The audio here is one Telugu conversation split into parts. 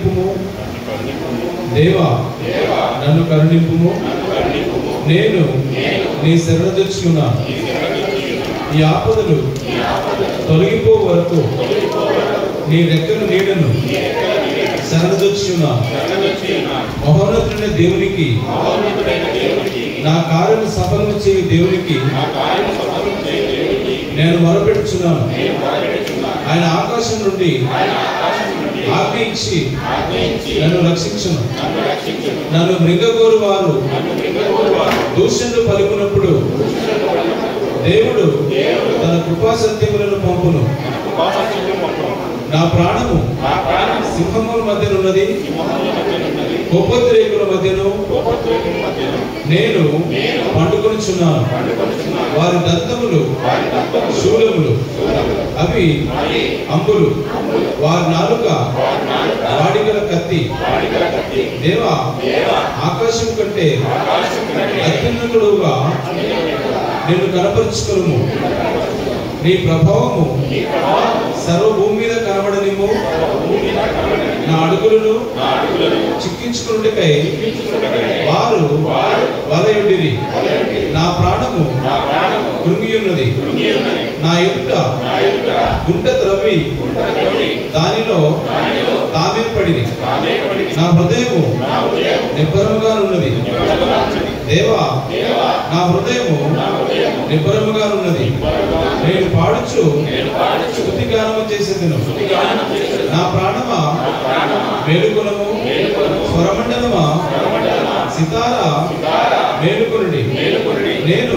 కరుణింపుము. దేవా నన్ను కరుణింపుము. నేను నీ శరణుజొచ్చుచున్నాను. ఈ ఆపదలు తొలగిపో వరకు నీ రెక్కల నీడను శరణుజొచ్చుచున్నాను. మహోన్నతుడైన దేవునికి, నా కార్యము సఫలం చేయు దేవునికి నేను మొరపెట్టుచున్నాను. ఆయన ఆకాశం నుండి ఆజ్ఞయించి నన్ను రక్షించును. నన్ను మృంగగోరు వారు దూషణలు పలుకున్నప్పుడు దేవుడు తన కృపా సత్యములను పంపును. నా ప్రాణము సింహముల మధ్యనున్నది, కోపోద్రేకుల మధ్యను నేను పండుకొనుచున్నాను. వారి దంతములు శూలములు, అవి అంబులు. వారి నాలుక వాడిగల కత్తి. దేవా ఆకాశం కంటే అత్యున్నతుడుగా నిన్ను కనపరుచుకొనుము. నీ ప్రభావము సర్వభూమి మీద కనబడనిమ్ము. నా అడుగులను చిక్కించుకున్నట్టుకై వారు వలయుడిరి. నా ప్రాణము కృంగి ఉన్నది. నా ఎదుట గుంట త్రవ్వి దానిలో తామే పడిరి. నా హృదయము నిబ్బరముగా ఉన్నది. దేవా నా హృదయము నిబ్బరముగా ఉన్నది. నేను పాడుచు స్తుతి గానము చేసేదను. నా ప్రాణమా మేలుకొనుము. స్వరమండలమా సితారా మేలుకొనుడి. నేను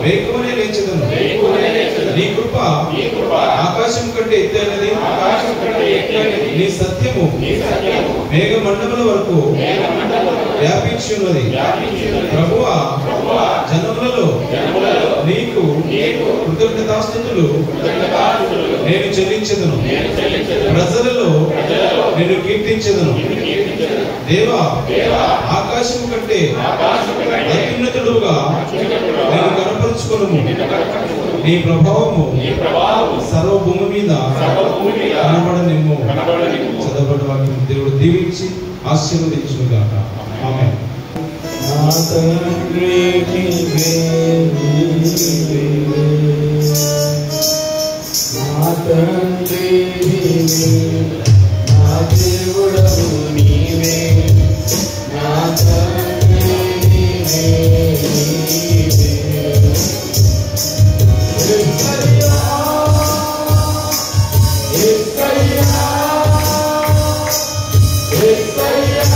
వేకువనే లేచెదను. నీ కృప ఆకాశం కంటే ఎత్తైనది. నీ సత్యము మేఘమండముల వరకు వ్యాపించి ఉన్నది. ప్రభువా జనములలో నీకు కృతజ్ఞతాస్తుతులు నేను చెల్లించెదను. ప్రజలలో నేను కీర్తించెదను. దేవా ఆకాశము కంటే అత్యున్నతుడుగా నేను కనపరుచుకొనుము. నీ ప్రభావము సర్వభూమి మీద కనబడనిమ్ము. చదవబడిన వాక్యం దేవుడు దీవించి ఆశీర్వదించుగాక. ఆమేన్. నా తండ్రి నీవే, నా తండ్రి నీవే, నా దేవుడవు నీవే, నా తండ్రి నీవే, నీవే. యేసయ్యా, యేసయ్యా,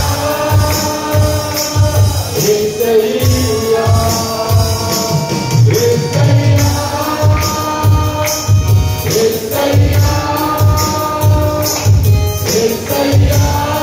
యేసయ్యా, Yes,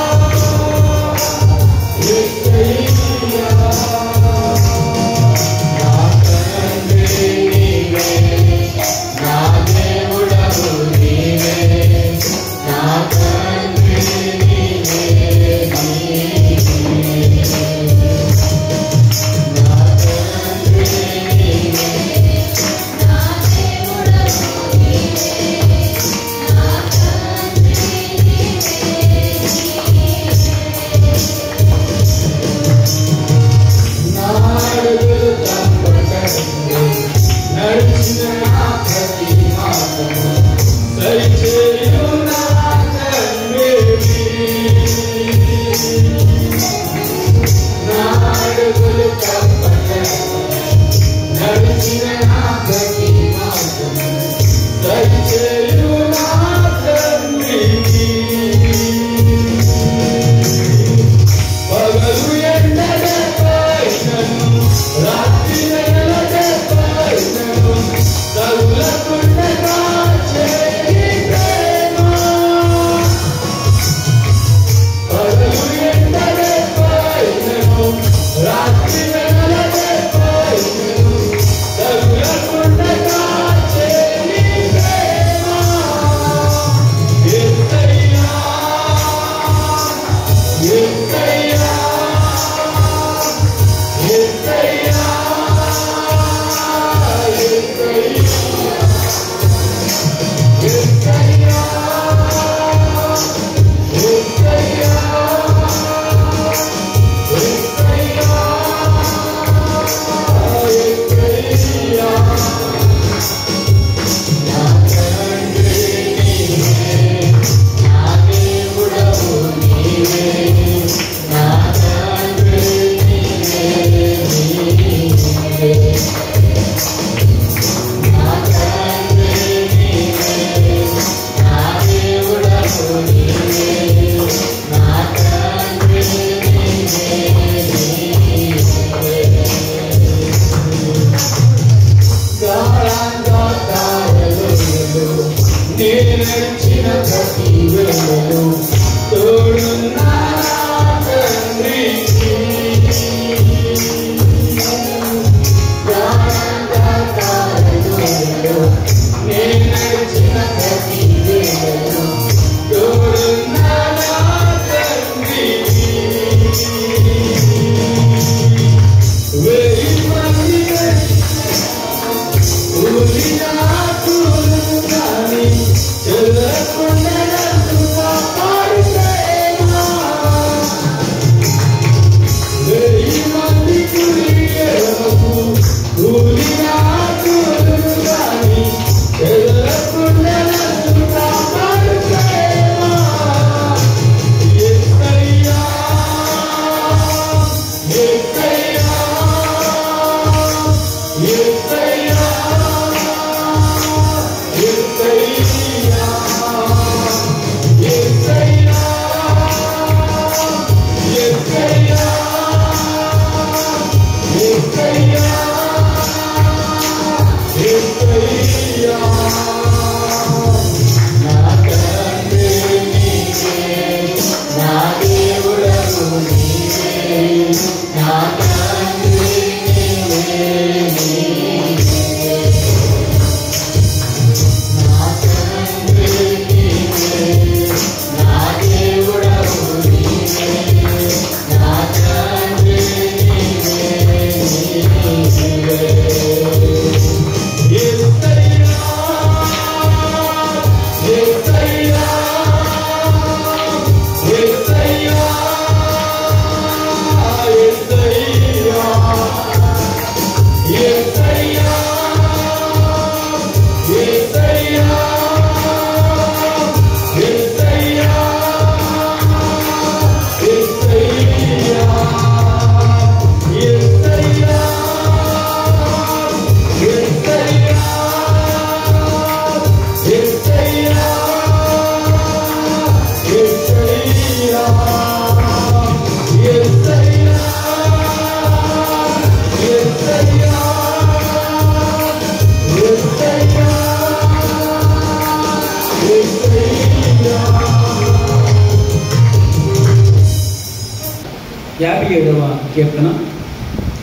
కీర్తన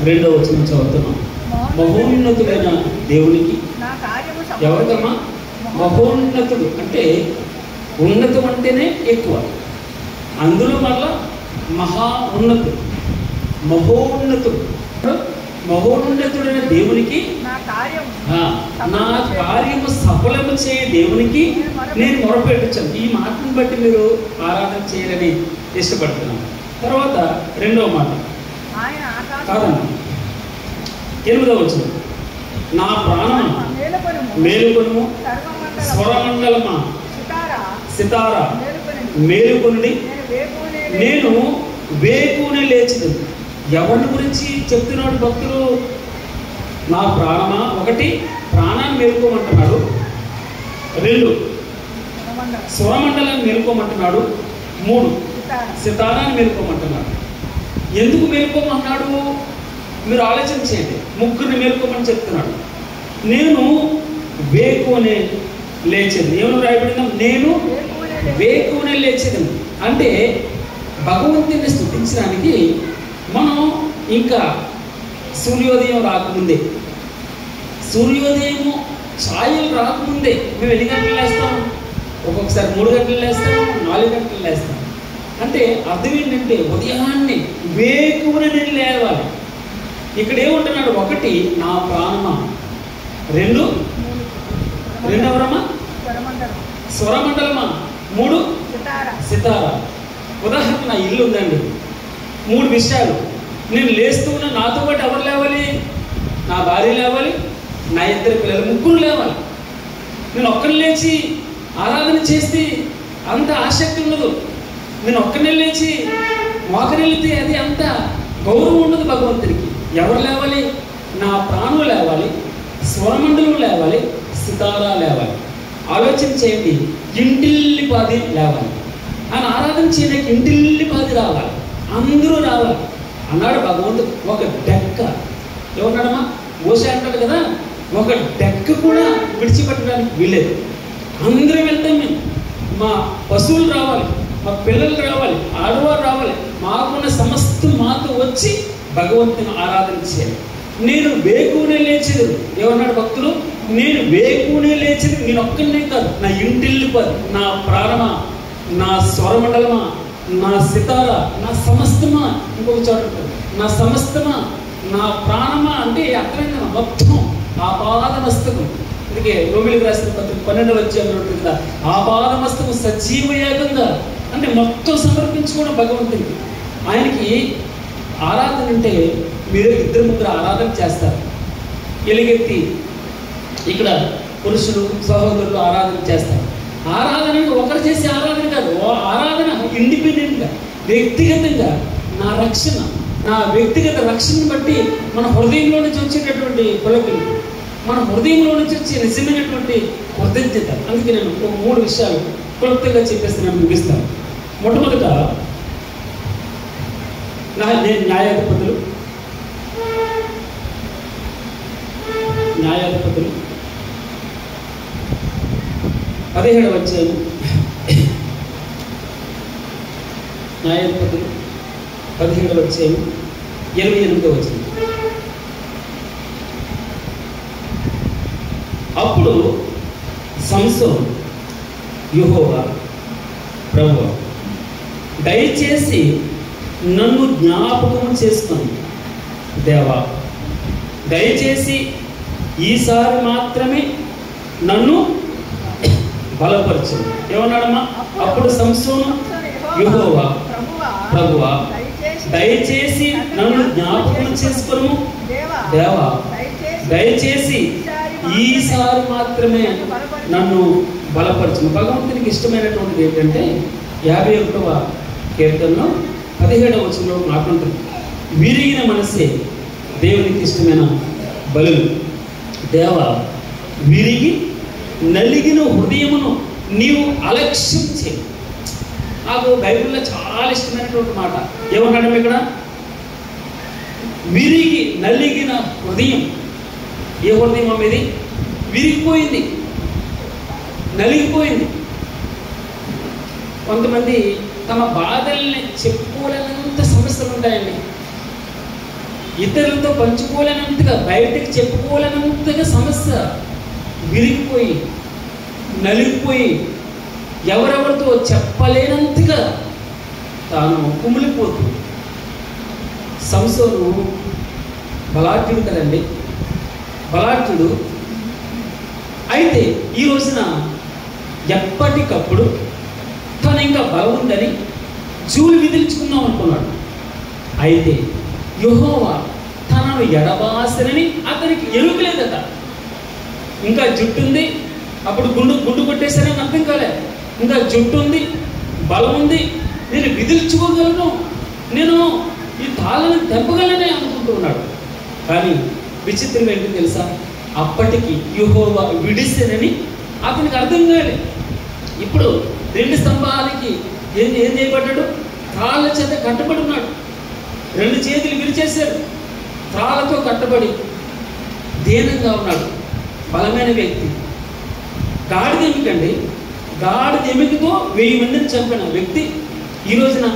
2వ వచనం చదువుతున్నాం. మహోన్నతుడైన దేవునికి ఎవరికమ్మా? మహోన్నతుడు అంటే ఉన్నతం అంటేనే ఎక్కువ, అందులో మళ్ళా మహా ఉన్నతుడు, మహోన్నతుడు. మహోన్నతుడైన దేవునికి నా కార్యము సఫలము చేయ దేవునికి నేను మొరపెట్టొచ్చాను. ఈ మాటను బట్టి మీరు ఆరాధన చేయాలని ఇష్టపడుతున్నాను. తర్వాత 2వ మాట కాదమ్మా, 8వ వచనం. నా ప్రాణమా మేలుకొనుము, స్వరమండలమా సితారా మేలుకొనుడి, నేను వేకునే లేచిదు. ఎవరి గురించి చెప్తున్నాడు భక్తులు? నా ప్రాణమా, 1 ప్రాణాన్ని మేలుకోమంటున్నాడు, 2 స్వరమండలాన్ని మేలుకోమంటున్నాడు, 3 సితారాన్ని మేలుకోమంటున్నాడు. ఎందుకు మేలుకోమన్నాడు? మీరు ఆలోచన చేయండి. 3 మేలుకోమని చెప్తున్నాడు. నేను వేకునే లేచేది. ఏమని రాయబడిందా? నేను వేకునే లేచేది అంటే భగవంతుని స్తుతించడానికి మనం ఇంకా సూర్యోదయం రాకముందే, సూర్యోదయము ఛాయలు రాకముందే మేము ఎన్ని గంటలు లేస్తాం? ఒక్కొక్కసారి 3 గంటలు లేస్తాం, 4 గంటలు లేస్తాం. అంటే అర్థం ఏంటంటే ఉదయాన్నే వేకువనే నేను లేవాలి. ఇక్కడ ఏమంటున్నాడు? 1 నా ప్రాణమా, 2 రెండవరమా స్వరమండలమా, 3 సితారా. ఉదాహరణ నా ఇల్లు ఉందండి, 3 విషయాలు. నేను లేస్తూ ఉన్నా, నాతో పాటు ఎవరు లేవాలి? నా భార్య లేవాలి, నా 2 పిల్లలు, 3 లేవాలి. నేను ఒక్కరిని లేచి ఆరాధన చేస్తే అంత ఆసక్తి ఉండదు. నేను ఒక్కరిని లేచి మోకరిల్లితే అది అంత గౌరవం ఉండదు భగవంతుడికి. ఎవరు లేవాలి? నా ప్రాణం లేవాలి, స్వరమండలం లేవాలి, సితారా లేవాలి. ఆలోచన చేయండి. ఇంటిల్లిపాది లేవాలి. ఆయన ఆరాధన చేయడానికి ఇంటిల్లిపాది రావాలి, అందరూ రావాలి అన్నాడు భగవంతుడు. ఒక డెక్క ఏమన్నాడమ్మా? మోసే అంటాడు కదా, ఒక డెక్క కూడా విడిచిపెట్టడానికి వీలేదు. అందరం వెళ్తాం. మేము మా పశువులు రావాలి, మా పిల్లలు రావాలి, ఆడవారు రావాలి, మాకున్న సమస్తం మాతో వచ్చి భగవంతుని ఆరాధన చేయాలి. నేను వేకునే లేచేది. ఏమన్నాడు భక్తులు? నేను వేకునే లేచేది నేను ఒక్కనే కాదు, నా ఇంటిల్లిపాది, నా ప్రాణమా, నా స్వరమండలమా, నా సితారా, నా సమస్తమా. ఇంకొక చోట నా సమస్తమా, నా ప్రాణమా అంటే అర్థమైందా? మొత్తం ఆపాదమస్తకం. అందుకే రోమిలికి రాసిన పత్రిక 12వ అధ్యాయంలో ఉంటుంది కదా, ఆపాదమస్తకం సజీవయాగంగా అంటే మొత్తం సమర్పించుకోవడం భగవంతునికి. ఆయనకి ఆరాధన అంటే మీరు 2-3 ఆరాధన చేస్తారు. ఎలుగెత్తి ఇక్కడ పురుషులు సహోదరులు ఆరాధన చేస్తారు. ఆరాధన ఒకరు చేసే ఆరాధన కాదు, ఆరాధన ఇండిపెండెంట్గా వ్యక్తిగతంగా నా రక్షణ, నా వ్యక్తిగత రక్షణను బట్టి మన హృదయంలో నుంచి వచ్చేటటువంటి పులకలు, మన హృదయంలో నుంచి వచ్చే నిజమైనటువంటి కృతజ్ఞత. అందుకే నేను ఒక 3 విషయాలు క్లుప్తంగా చెప్పేసి నేను ముగిస్తాను. మొట్టమొదట నేను న్యాయాధిపతులు 17వ అధ్యాయం, న్యాయాధిపతులు 17వ అధ్యాయం 28వ వచనం. అప్పుడు సంసోను యెహోవా ప్రభువా దయచేసి నన్ను జ్ఞాపకం చేసుకొని దేవా దయచేసి ఈసారి మాత్రమే నన్ను బలపరచు. ఏమన్నాడమ్మా? అప్పుడు సంసోను, యెహోవా ప్రభువా దయచేసి నన్ను జ్ఞాపకం చేసుకొనుము. దేవా దయచేసి ఈసారి మాత్రమే నన్ను బలపరచును. భగవంతునికి ఇష్టమైనటువంటిది ఏంటంటే 51వ కీర్తనలో 17వ వచనంలో మాట్లాడుతుంది, విరిగిన మనసే దేవునికి ఇష్టమైన బలులు. దేవా, విరిగి నలిగిన హృదయమును నీవు అలక్ష్యం చేయి. నాకు బైబిల్లో చాలా ఇష్టమైనటువంటి మాట. ఏమన్నాడు ఇక్కడ? విరిగి నలిగిన హృదయం. ఏ హృదయం అనేది విరిగిపోయింది, నలిగిపోయింది. కొంతమంది తమ బాధల్ని చెప్పుకోలేనంత సమస్యలు ఉంటాయండి. ఇతరులతో పంచుకోలేనంతగా, బయటకు చెప్పుకోలేనంతగా సమస్య విరిగిపోయి నలిగిపోయి ఎవరెవరితో చెప్పలేనంతగా తాను కుమిలిపోతుంది. సంసోను బలాఢ్యుడు కదండి, బలాఢ్యుడు. అయితే ఈ రోజున ఎప్పటికప్పుడు తను ఇంకా బలం ఉందని జూలు విదిల్చుకుందాం అనుకున్నాడు. అయితే యెహోవా తనను ఎడబాసనని అతనికి ఎరుగలేదట. ఇంకా జుట్టు ఉంది, అప్పుడు గుండు కొట్టేసరికి అర్థం కాలేదు. ఇంకా జుట్టు ఉంది, బలం ఉంది, నేను విదిల్చుకోగలను, నేను ఈ తాళను తెంపగలనే అనుకుంటున్నాడు. కానీ విచిత్రం ఏంటో తెలుసా? అప్పటికి యెహోవా విడిసెనని అతనికి అర్థం కాలేదు. ఇప్పుడు 2 స్తంభాలకి ఏం చేయబడ్డాడు? తాళ్ళ చేత కట్టబడి ఉన్నాడు. 2 చేతులు విరిచేశారు, తాళ్ళతో కట్టబడి దీనంగా ఉన్నాడు. బలమైన వ్యక్తి. గాడిద ఎమికండి, గాడిద ఎమికతో 1000 మందిని చంపిన వ్యక్తి ఈ రోజున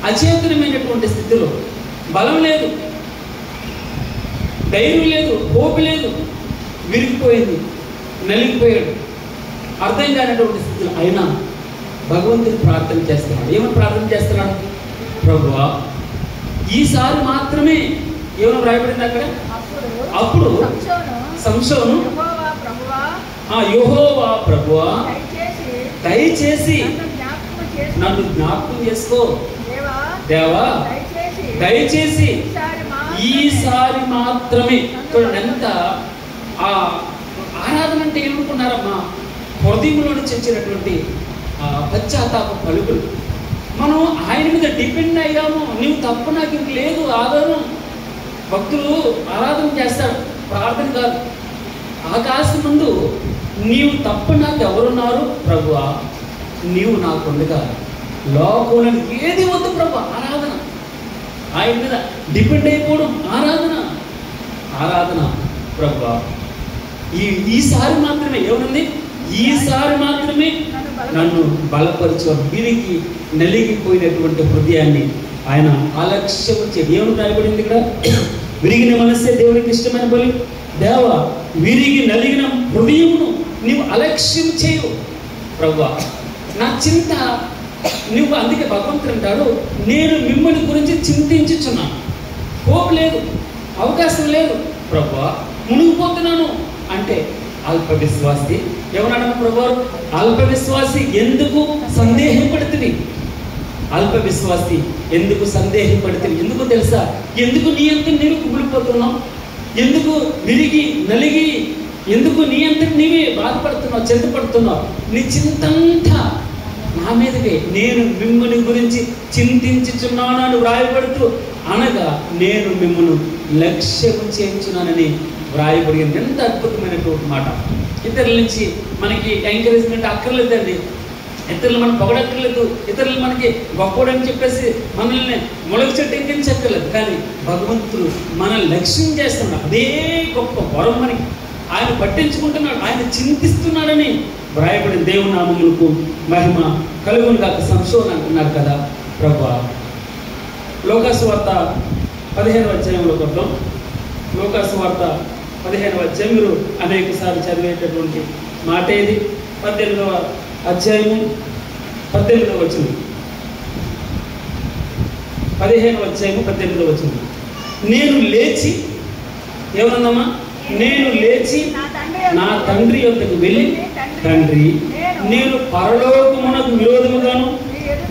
అచేతనమైనటువంటి స్థితిలో, బలం లేదు, ధైర్యం లేదు, హోపు లేదు, విరిగిపోయింది, నలిగిపోయాడు, అర్థం కానటువంటి స్థితిలో. అయినా భగవంతుని ప్రార్థన చేస్తున్నాడు. ఏమని ప్రార్థన చేస్తున్నాడు? ప్రభువా ఈసారి మాత్రమే. ఏమని రాయబడింది అక్కడ? అప్పుడు సంసోను, యెహోవా ప్రభువా దయచేసి నన్ను జ్ఞాపకం చేసుకో. దేవా దయచేసి ఈసారి మాత్రమే. చూడండి ఎంత ఆ ఆరాధన అంటే ఏమనుకున్నారమ్మా? హృదయంలో నుంచి వచ్చినటువంటి పశ్చాత్తాప పలుకులు. మనం ఆయన మీద డిపెండ్ అయ్యాము. నీవు తప్ప నాకు ఇంక లేదు ఆధారం. భక్తులు ఆరాధన చేస్తాడు, ప్రార్థన కాదు. ఆకాశం ముందు నీవు తప్ప నాకు ఎవరున్నారు ప్రభువా, నీవు నాకుండగా లోకంలో ఏది వద్దు ప్రభు. ఆరాధన, ఆయన మీద డిపెండ్ అయిపోవడం ఆరాధన. ఆరాధన ప్రభువా ఈసారి మాత్రమే. ఏమనుంది? ఈసారి మాత్రమే నన్ను బలపరచు. విరిగి నలిగిపోయినటువంటి హృదయాన్ని ఆయన అలక్ష్యము చేయ. ఏమని రాయబడింది ఇక్కడ? విరిగిన మనస్సే దేవునికి ఇష్టమైన బలి. దేవా విరిగి నలిగిన హృదయమును నీవు అలక్ష్యం చేయు ప్రభువా. నా చింత నువ్వు, అందుకే భగవంతుడు అంటాడు, నేను మిమ్మల్ని గురించి చింతించుచున్నాను. హోప్ లేదు, అవకాశం లేదు ప్రభువా, మునిగిపోతున్నాను అంటే అల్ప విశ్వాసి. ఏమన్నాడు ప్రభు? అల్ప విశ్వాసి ఎందుకు సందేహపడుతుంది? అల్ప విశ్వాసి ఎందుకు సందేహపడుతుంది? ఎందుకు తెలుసా? ఎందుకు నీ అంతా నీవు కుమిలిపోతున్నావు? ఎందుకు విరిగి నలిగి, ఎందుకు నీ అంతటి నీవే బాధపడుతున్నావు, చింతపడుతున్నావు? నీ చింతంతా నా మీదకే. నేను మిమ్మల్ని గురించి చింతించుచున్నాను అని వ్రాయబడుతూ, అనగా నేను మిమ్మల్ని లక్ష్యం చేయించున్నానని వ్రాయబడింది. ఎంత అద్భుతమైనటువంటి మాట. ఇతరుల నుంచి మనకి ఎంకరేజ్మెంట్ అక్కర్లేదండి. ఇతరులు మనం పొగడక్కర్లేదు, ఇతరులు మనకి గొప్పడని చెప్పేసి మనల్ని మొలక చెట్టు ఎక్కించక్కర్లేదు. కానీ భగవంతుడు మన లక్ష్యం చేస్తున్నాడు. అదే గొప్ప వరం మనకి. ఆయన పట్టించుకుంటున్నాడు, ఆయన చింతిస్తున్నాడని వ్రాయబడిన. దేవుని నామములకు మహిమ కలుగును గాక. సంశోధన అంటున్నారు కదా ప్రభువా. లోకాసు వార్త 15వ అధ్యాయంలో కొద్దాం. లోకాసు వార్త 15వ అధ్యాయం మీరు అనేక సార్లు చదివేటటువంటి మాట ఏది? 18వ అధ్యాయము 18వ వచనం. 15వ అధ్యాయము 18వ వచనం. నేను లేచి ఏమన్నమ్మా? నేను లేచి నా తండ్రి యొద్దకు వెళ్ళి, తండ్రి, నేను పరలోకమునకు విరోధముగాను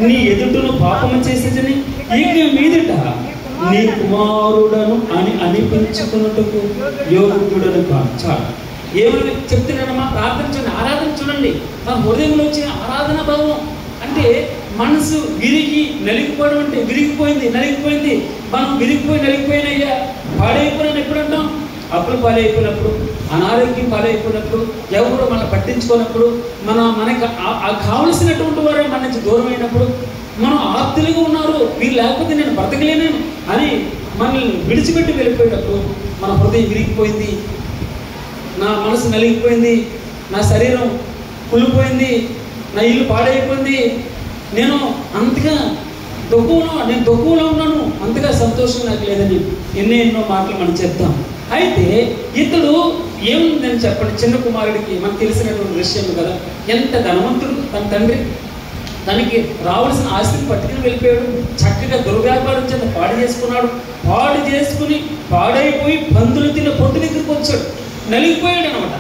నీ ఎదుటను పాపము చేసేదని ఇక మీదట నీ కుమారుడను అని అనిపించుకున్నట్టుకు యోగ్యుడను కాదు. చాలు. ఏమని చెప్తున్నాడమ్మా? ప్రార్థించండి, ఆరాధన చూడండి. తన హృదయంలో వచ్చిన ఆరాధన భావం అంటే మనసు విరిగి నలిగిపోవడం, అంటే విరిగిపోయింది, నలిగిపోయింది. మనం నలిగిపోయినయ్యా, పాడైపోయిన ఎప్పుడు అంటాం? అప్పులు పాలైపోయినప్పుడు, అనారోగ్యం పాలైపోయినప్పుడు, ఎవరు మనం పట్టించుకున్నప్పుడు, మనకి కావలసినటువంటి వారు మన నుంచి దూరం అయినప్పుడు, మనం ఆప్తులుగా ఉన్నారు, వీళ్ళు లేకపోతే నేను బ్రతకలేను అని మనల్ని విడిచిపెట్టి వెళ్ళిపోయినప్పుడు మన హృదయం విరిగిపోయింది, నా మనసు నలిగిపోయింది, నా శరీరం కుళ్ళిపోయింది, నా ఇల్లు పాడైపోయింది, నేను అంతగా దుఃఖంలో ఉన్నాను, అంతగా సంతోషం నాకు లేదని ఎన్నో మాటలు మనం చెప్తాం. అయితే ఇతడు ఏముందని చెప్పండి, చిన్న కుమారుడికి మనకు తెలిసినటువంటి విషయం కదా, ఎంత ధనవంతుడు తన తండ్రి, తనకి రావాల్సిన ఆస్తిని పట్టుకుని వెళ్ళిపోయాడు, చక్కగా దుర్వ్యాపారం చేత పాడు చేసుకుని పాడైపోయి పందులు తిన్న పొట్టు దగ్గరికి వచ్చాడు, నలిగిపోయాడు అనమాట.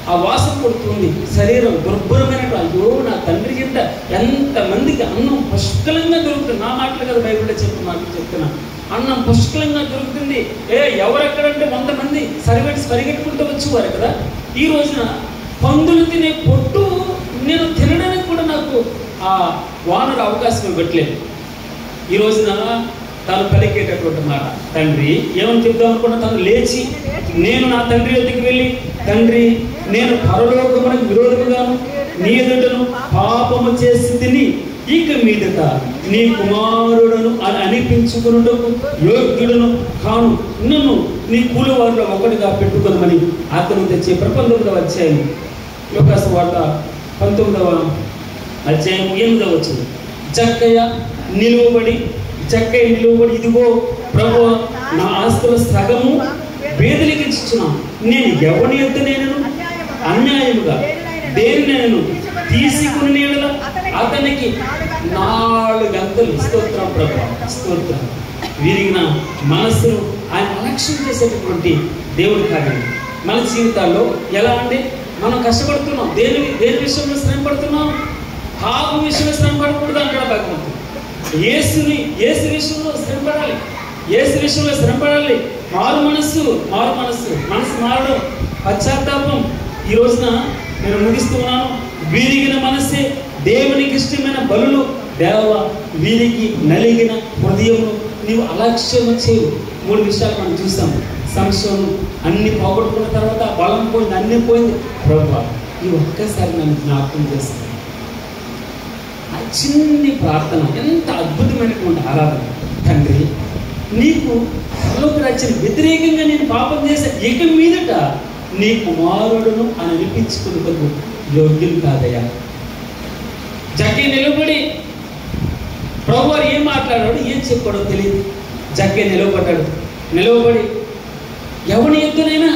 ఆ వాసన కొడుతుంది, శరీరం దుర్భరమైనట్టు. అయ్యో, నా తండ్రి కింద ఎంతమందికి అన్నం పుష్కలంగా దొరుకుతుంది. నా మాటలు కదా, బైబిల్లో చెప్పిన మాటలు చెప్తున్నా. అన్నం పుష్కలంగా దొరుకుతుంది. ఎవరెక్కడంటే 100 మంది పరిగెట్టుకుంటూ వచ్చేవారు కదా. ఈ రోజున పందులు తినే పొట్టు నేను తినడానికి కూడా నాకు ఆ వానరు అవకాశం ఇవ్వట్లేదు. ఈ రోజున తాను పలికేటటువంటి మాట, తండ్రి ఏమని చెప్దాం అనుకున్నా, తను లేచి నేను నా తండ్రి వద్దకు వెళ్ళి, తండ్రి, నేను పరలోకమునకు విరోధముగాను నీ ఎదుటను పాపము చేసి తిని ఇక మీదట నీ కుమారుడను అని అనిపించుకున్నటకు యోగ్యుడను కాను, నన్ను నీ కూలి వారిలో ఒకటిగా పెట్టుకునమని అతను తెచ్చే 19వ అధ్యాయం, యోహాను వార్త 19వ అధ్యాయం 8వ వచనం. జక్కయ్య నిలువబడి, ఇదిగో ప్రభు, నా ఆస్తుల సగము పేదలకి ఇచ్చుచున్నాను. నేను ఎవరి యొద్ద నేను అన్యాయముగా దేనినైనా తీసుకుని అతనికి 4 గంటలు. స్తోత్రం ప్రభు, స్తోత్రం. విరిగిన మనస్సును ఆయన అలక్ష్యం చేసేటటువంటి దేవుడు కాదండి. మన జీవితాల్లో ఎలా అంటే మనం కష్టపడుతున్నాం, దేని విషయంలో శ్రమ పడుతున్నాం? పాపం విషయంలో శ్రమ పడకూడదు అంటాడు భగవంతుడు. యేసు విషయంలో శ్రమ పడాలి, యేసు విషయంలో శ్రమ పడాలి. మనసు మారడం, పశ్చాత్తాపం. ఈ రోజున నేను ముగిస్తున్నాను. విరిగిన మనస్సే దేవునికి ఇష్టమైన బలులు. దేవ, వీరికి నలిగిన హృదయమును నీవు అలక్ష్యము చేయు. 3 విషయాలు మనం చూసాం. సంశయం అన్ని పోగొట్టుకున్న తర్వాత బలం పోయింది, అన్నీ పోయింది. ప్రభువా, ఈ ఒక్కసారి నన్ను జ్ఞాపకం చేస్తాను. ఆ చిన్ని ప్రార్థన ఎంత అద్భుతమైనటువంటి ఆరాధన. తండ్రి, నీకు పరలోక రాజ్యం వ్యతిరేకంగా నేను పాపం చేసే, ఇక మీదట నీ కుమారుడును అని అనిపించుకున్నకు యోగ్యులు కాదయ్యా. జక్కే నిలబడి ప్రభు వారు ఏం మాట్లాడాడు, ఏం చెప్పాడో తెలియదు. జక్కే నిలవబడి ఎవరి ఎద్దునైనా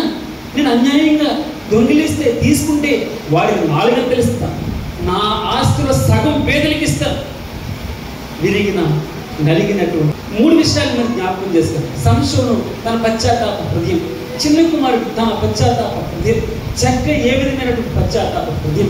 నేను అన్యాయంగా దొంగిలిస్తే, తీసుకుంటే వాడిని 4 గంటలు ఇస్తా, నా ఆస్తుల సగం పేదలకి ఇస్తా. నలిగినటువంటి 3 విషయాలు మనం జ్ఞాపకం చేస్తాం. సంశోను తన పశ్చాత్తాప హృదయం, చిన్న కుమారుడు తన పశ్చాత్తాప హృదయం, చక్క ఏ విధమైనటువంటి పశ్చాత్తాప హృదయం.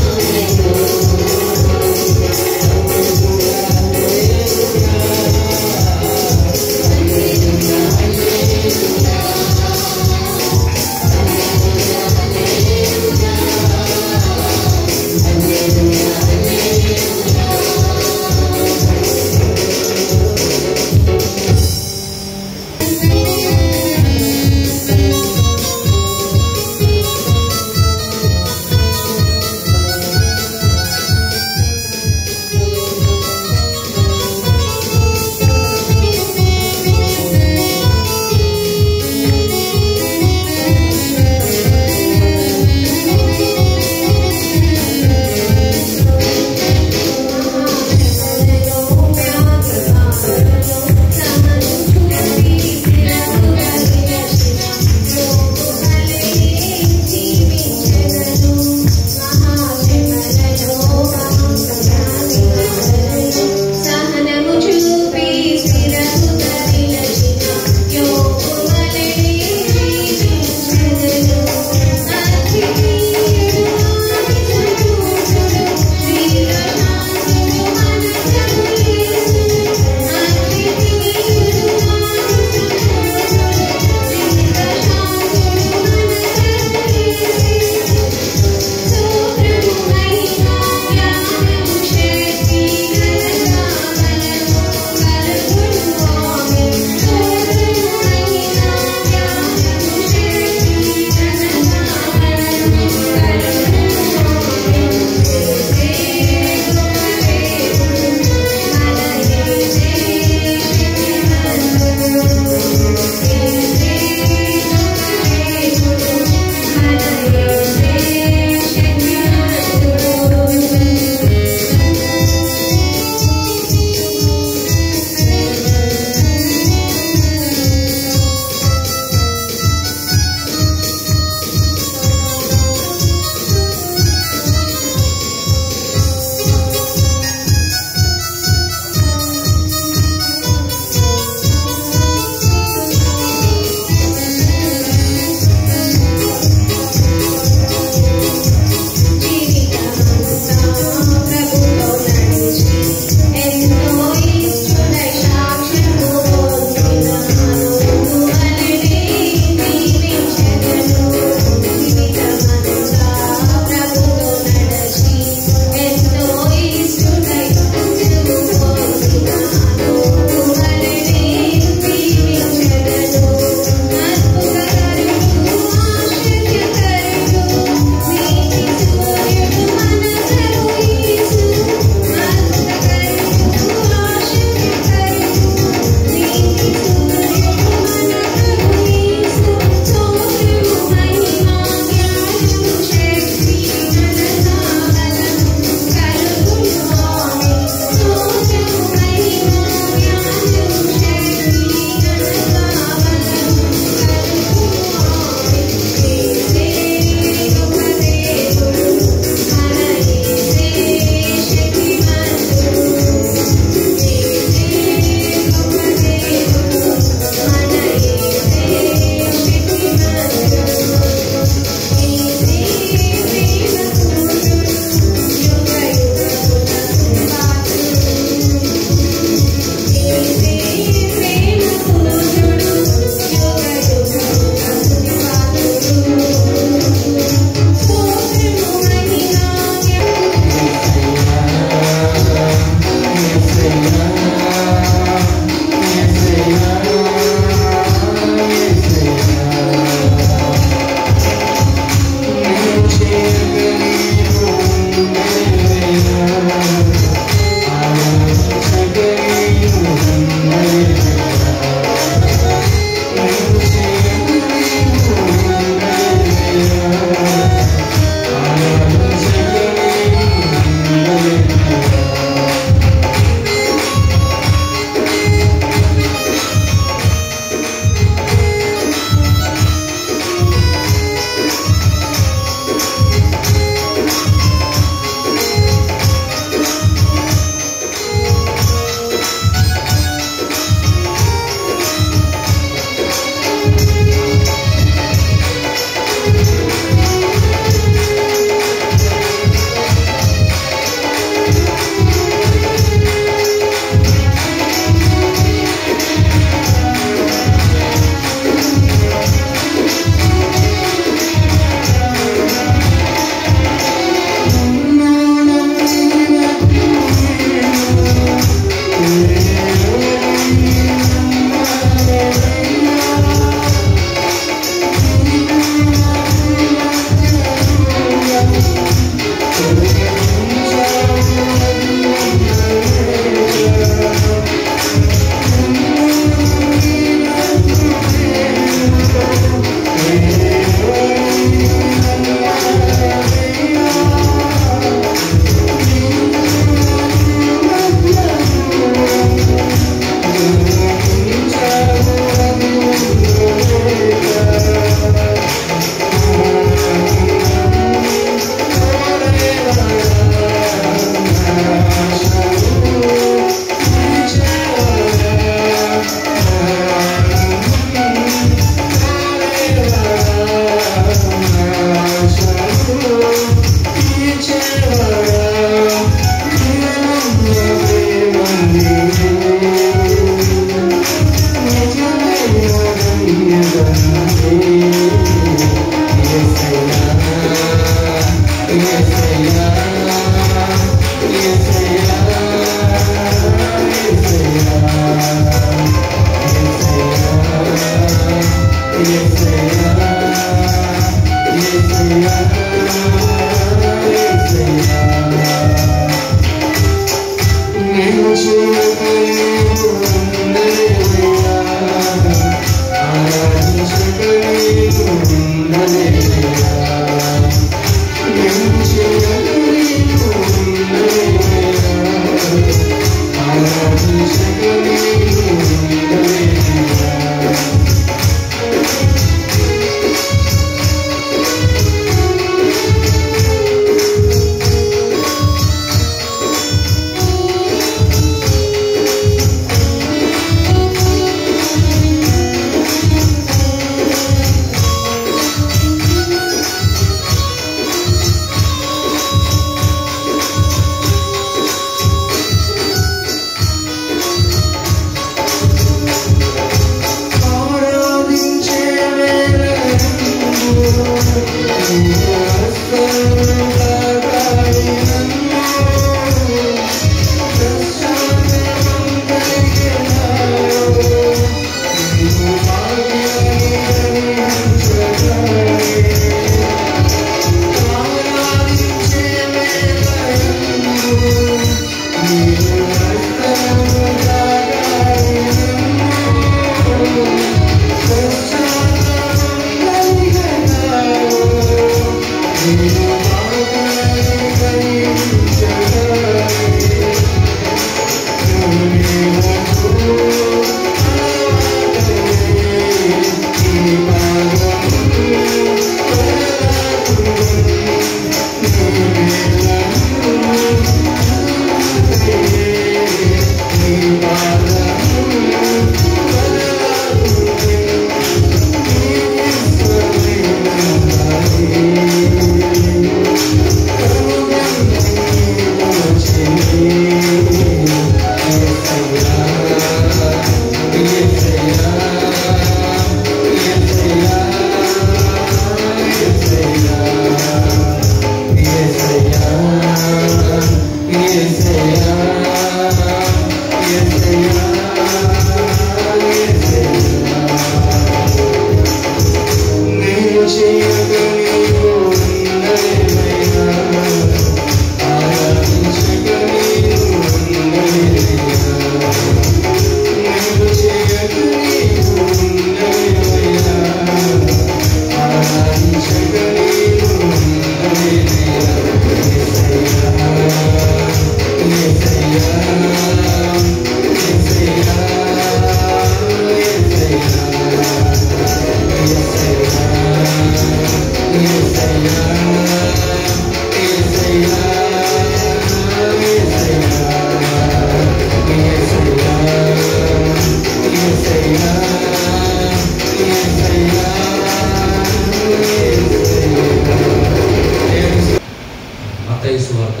మత్తయి సువార్త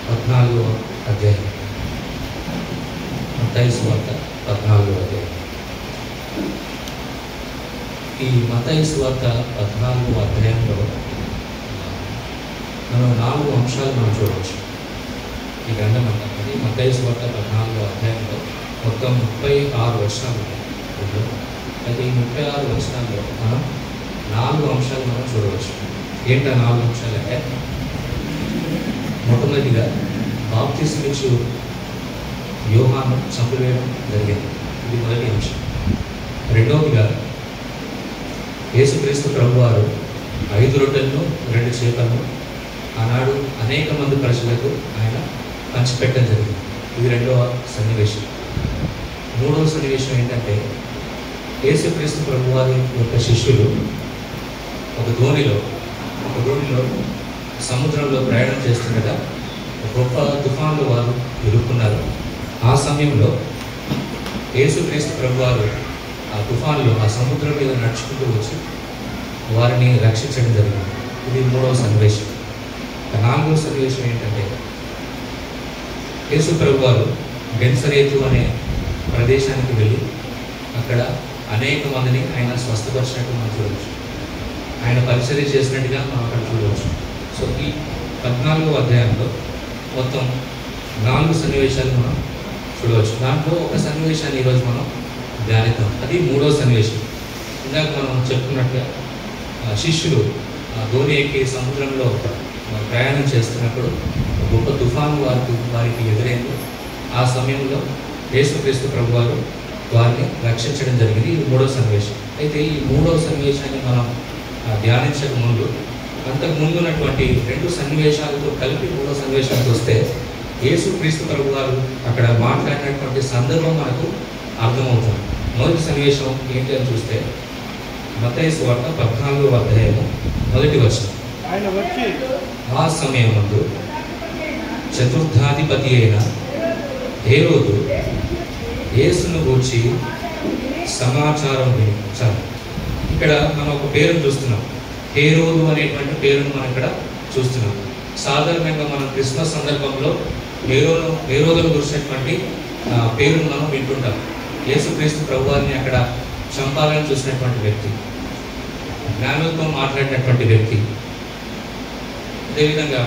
14వ అధ్యాయం. మత్తయి సువార్త 14వ అధ్యాయం. ఈ మత్తయి సువార్త 14వ అధ్యాయంలో మనం 4 అంశాలు మనం చూడవచ్చు. ఈ గ్రంథం అంతా మత్తయి సువార్త 14వ అధ్యాయంలో మొత్తం 36 వచనాలు ఉన్నాయి. అయితే ఈ 36 వచనాల్లో మనం 4 అంశాలు మనం చూడవచ్చు. ఏంటా 4 అంశాలు అంటే, మొట్టమొదటిగా బాప్తిస్మం ఇచ్చు యోహాను చంపివేయడం జరిగింది. ఇది మొదటి అంశం. రెండవదిగా యేసుక్రీస్తు ప్రభువారు 5 రొట్టెలను 2 చేపలను ఆనాడు అనేక మంది ప్రజలకు ఆయన పంచిపెట్టడం జరిగింది. ఇది రెండవ సన్నివేశం. మూడవ సన్నివేశం ఏంటంటే, యేసుక్రీస్తు ప్రభువారి యొక్క శిష్యులు ఒక దోణిలో సముద్రంలో ప్రయాణం చేస్తుండగా గొప్ప తుఫాన్లు వారు ఎదుర్కొన్నారు. ఆ సమయంలో యేసుక్రీస్తు ప్రభువారు ఆ తుఫాన్లో ఆ సముద్రం మీద నడుచుకుంటూ వచ్చి వారిని రక్షించడం జరిగింది. ఇది మూడవ సన్నివేశం. 4వ సన్నివేశం ఏంటంటే, యేసు ప్రభువారు గెన్సరేతు అనే ప్రదేశానికి వెళ్ళి అక్కడ అనేక మందిని ఆయన స్వస్థపరిచినట్టు మనం చూడవచ్చు. ఆయన పరిచర్య చేసినట్టుగా మనం అక్కడ చూడవచ్చు. సో 14వ అధ్యాయంలో మొత్తం 4 సన్నివేశాలు మనం చూడవచ్చు. దాంట్లో ఒక సన్నివేశాన్ని ఈరోజు మనం ధ్యానిద్దాం. అది 3వ సన్నివేశం. ఇందాక మనం చెప్పుకున్నట్టుగా శిష్యులు ధోని ఎక్కి సముద్రంలో ప్రయాణం చేస్తున్నప్పుడు గొప్ప తుఫాను వారికి ఎదురైంది. ఆ సమయంలో యేసుక్రీస్తు ప్రభువారు వారిని రక్షించడం జరిగింది. ఇది 3వ సన్నివేశం. అయితే ఈ 3వ సన్నివేశాన్ని మనం ధ్యానించక ముందు అంతకు ముందు ఉన్నటువంటి 2 సన్నివేశాలతో కలిపి 3వ సన్నివేశానికి వస్తే యేసుక్రీస్తు ప్రభువారు అక్కడ మాట్లాడినటువంటి సందర్భం మనకు అర్థమవుతుంది. మొదటి సన్నివేశం ఏంటి అని చూస్తే మత్తయి సువార్త 14వ అధ్యాయము 1వ వచనం. ఆయన వచ్చి ఆ సమయమందు చతుర్థాధిపతి అయిన హేరోదు యేసును గూర్చి సమాచారం వినిపించాలి. ఇక్కడ మనం ఒక పేరును చూస్తున్నాం. హేరోదు అనేటువంటి పేరును మనం ఇక్కడ చూస్తున్నాం. సాధారణంగా మనం క్రిస్మస్ సందర్భంలో హేరోదును గురించినటువంటి పేరును మనం వింటుంటాం. యేసుక్రీస్తు ప్రభువారిని అక్కడ చంపాలని చూసినటువంటి వ్యక్తి, జ్ఞానులతో మాట్లాడినటువంటి వ్యక్తి, అదేవిధంగా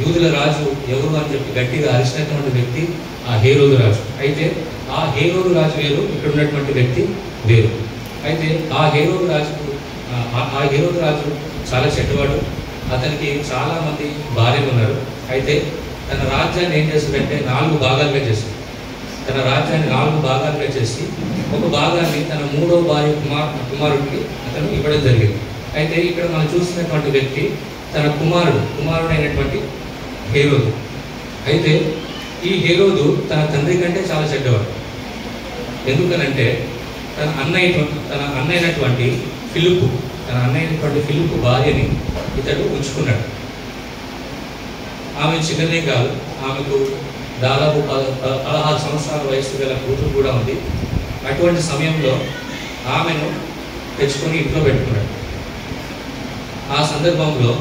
యూదుల రాజు ఎవరు అని చెప్పి గట్టిగా అరిచినటువంటి వ్యక్తి ఆ హేరోదు రాజు. అయితే ఆ హేరోదు రాజు వేరు, ఇక్కడ ఉన్నటువంటి వ్యక్తి వేరు. అయితే ఆ హేరోదు రాజు చాలా చెడ్డవాడు. అతనికి చాలామంది భార్యలు ఉన్నారు. అయితే తన రాజ్యాన్ని ఏం చేశాడంటే 4 భాగాలుగా చేశాడు. తన రాజ్యాన్ని 4 భాగాలుగా చేసి ఒక భాగాన్ని తన 3వ భార్య కుమారుడికి అతను ఇవ్వడం జరిగింది. అయితే ఇక్కడ మనం చూసినటువంటి వ్యక్తి తన కుమారుడైనటువంటి హేరోదు. అయితే ఈ హేరోదు తన తండ్రి కంటే చాలా చెడ్డవాడు. ఎందుకనంటే తన అన్నైనటువంటి ఫిలిప్పు భార్యని ఇతడు ఉంచుకున్నాడు. ఆమె చిన్నదే కాదు, ఆమెకు దాదాపు 16 సంవత్సరాల వయసు గల కూతురు కూడా ఉంది. అటువంటి సమయంలో ఆమెను తెచ్చుకొని ఇంట్లో పెట్టుకున్నాడు. ఆ సందర్భంలో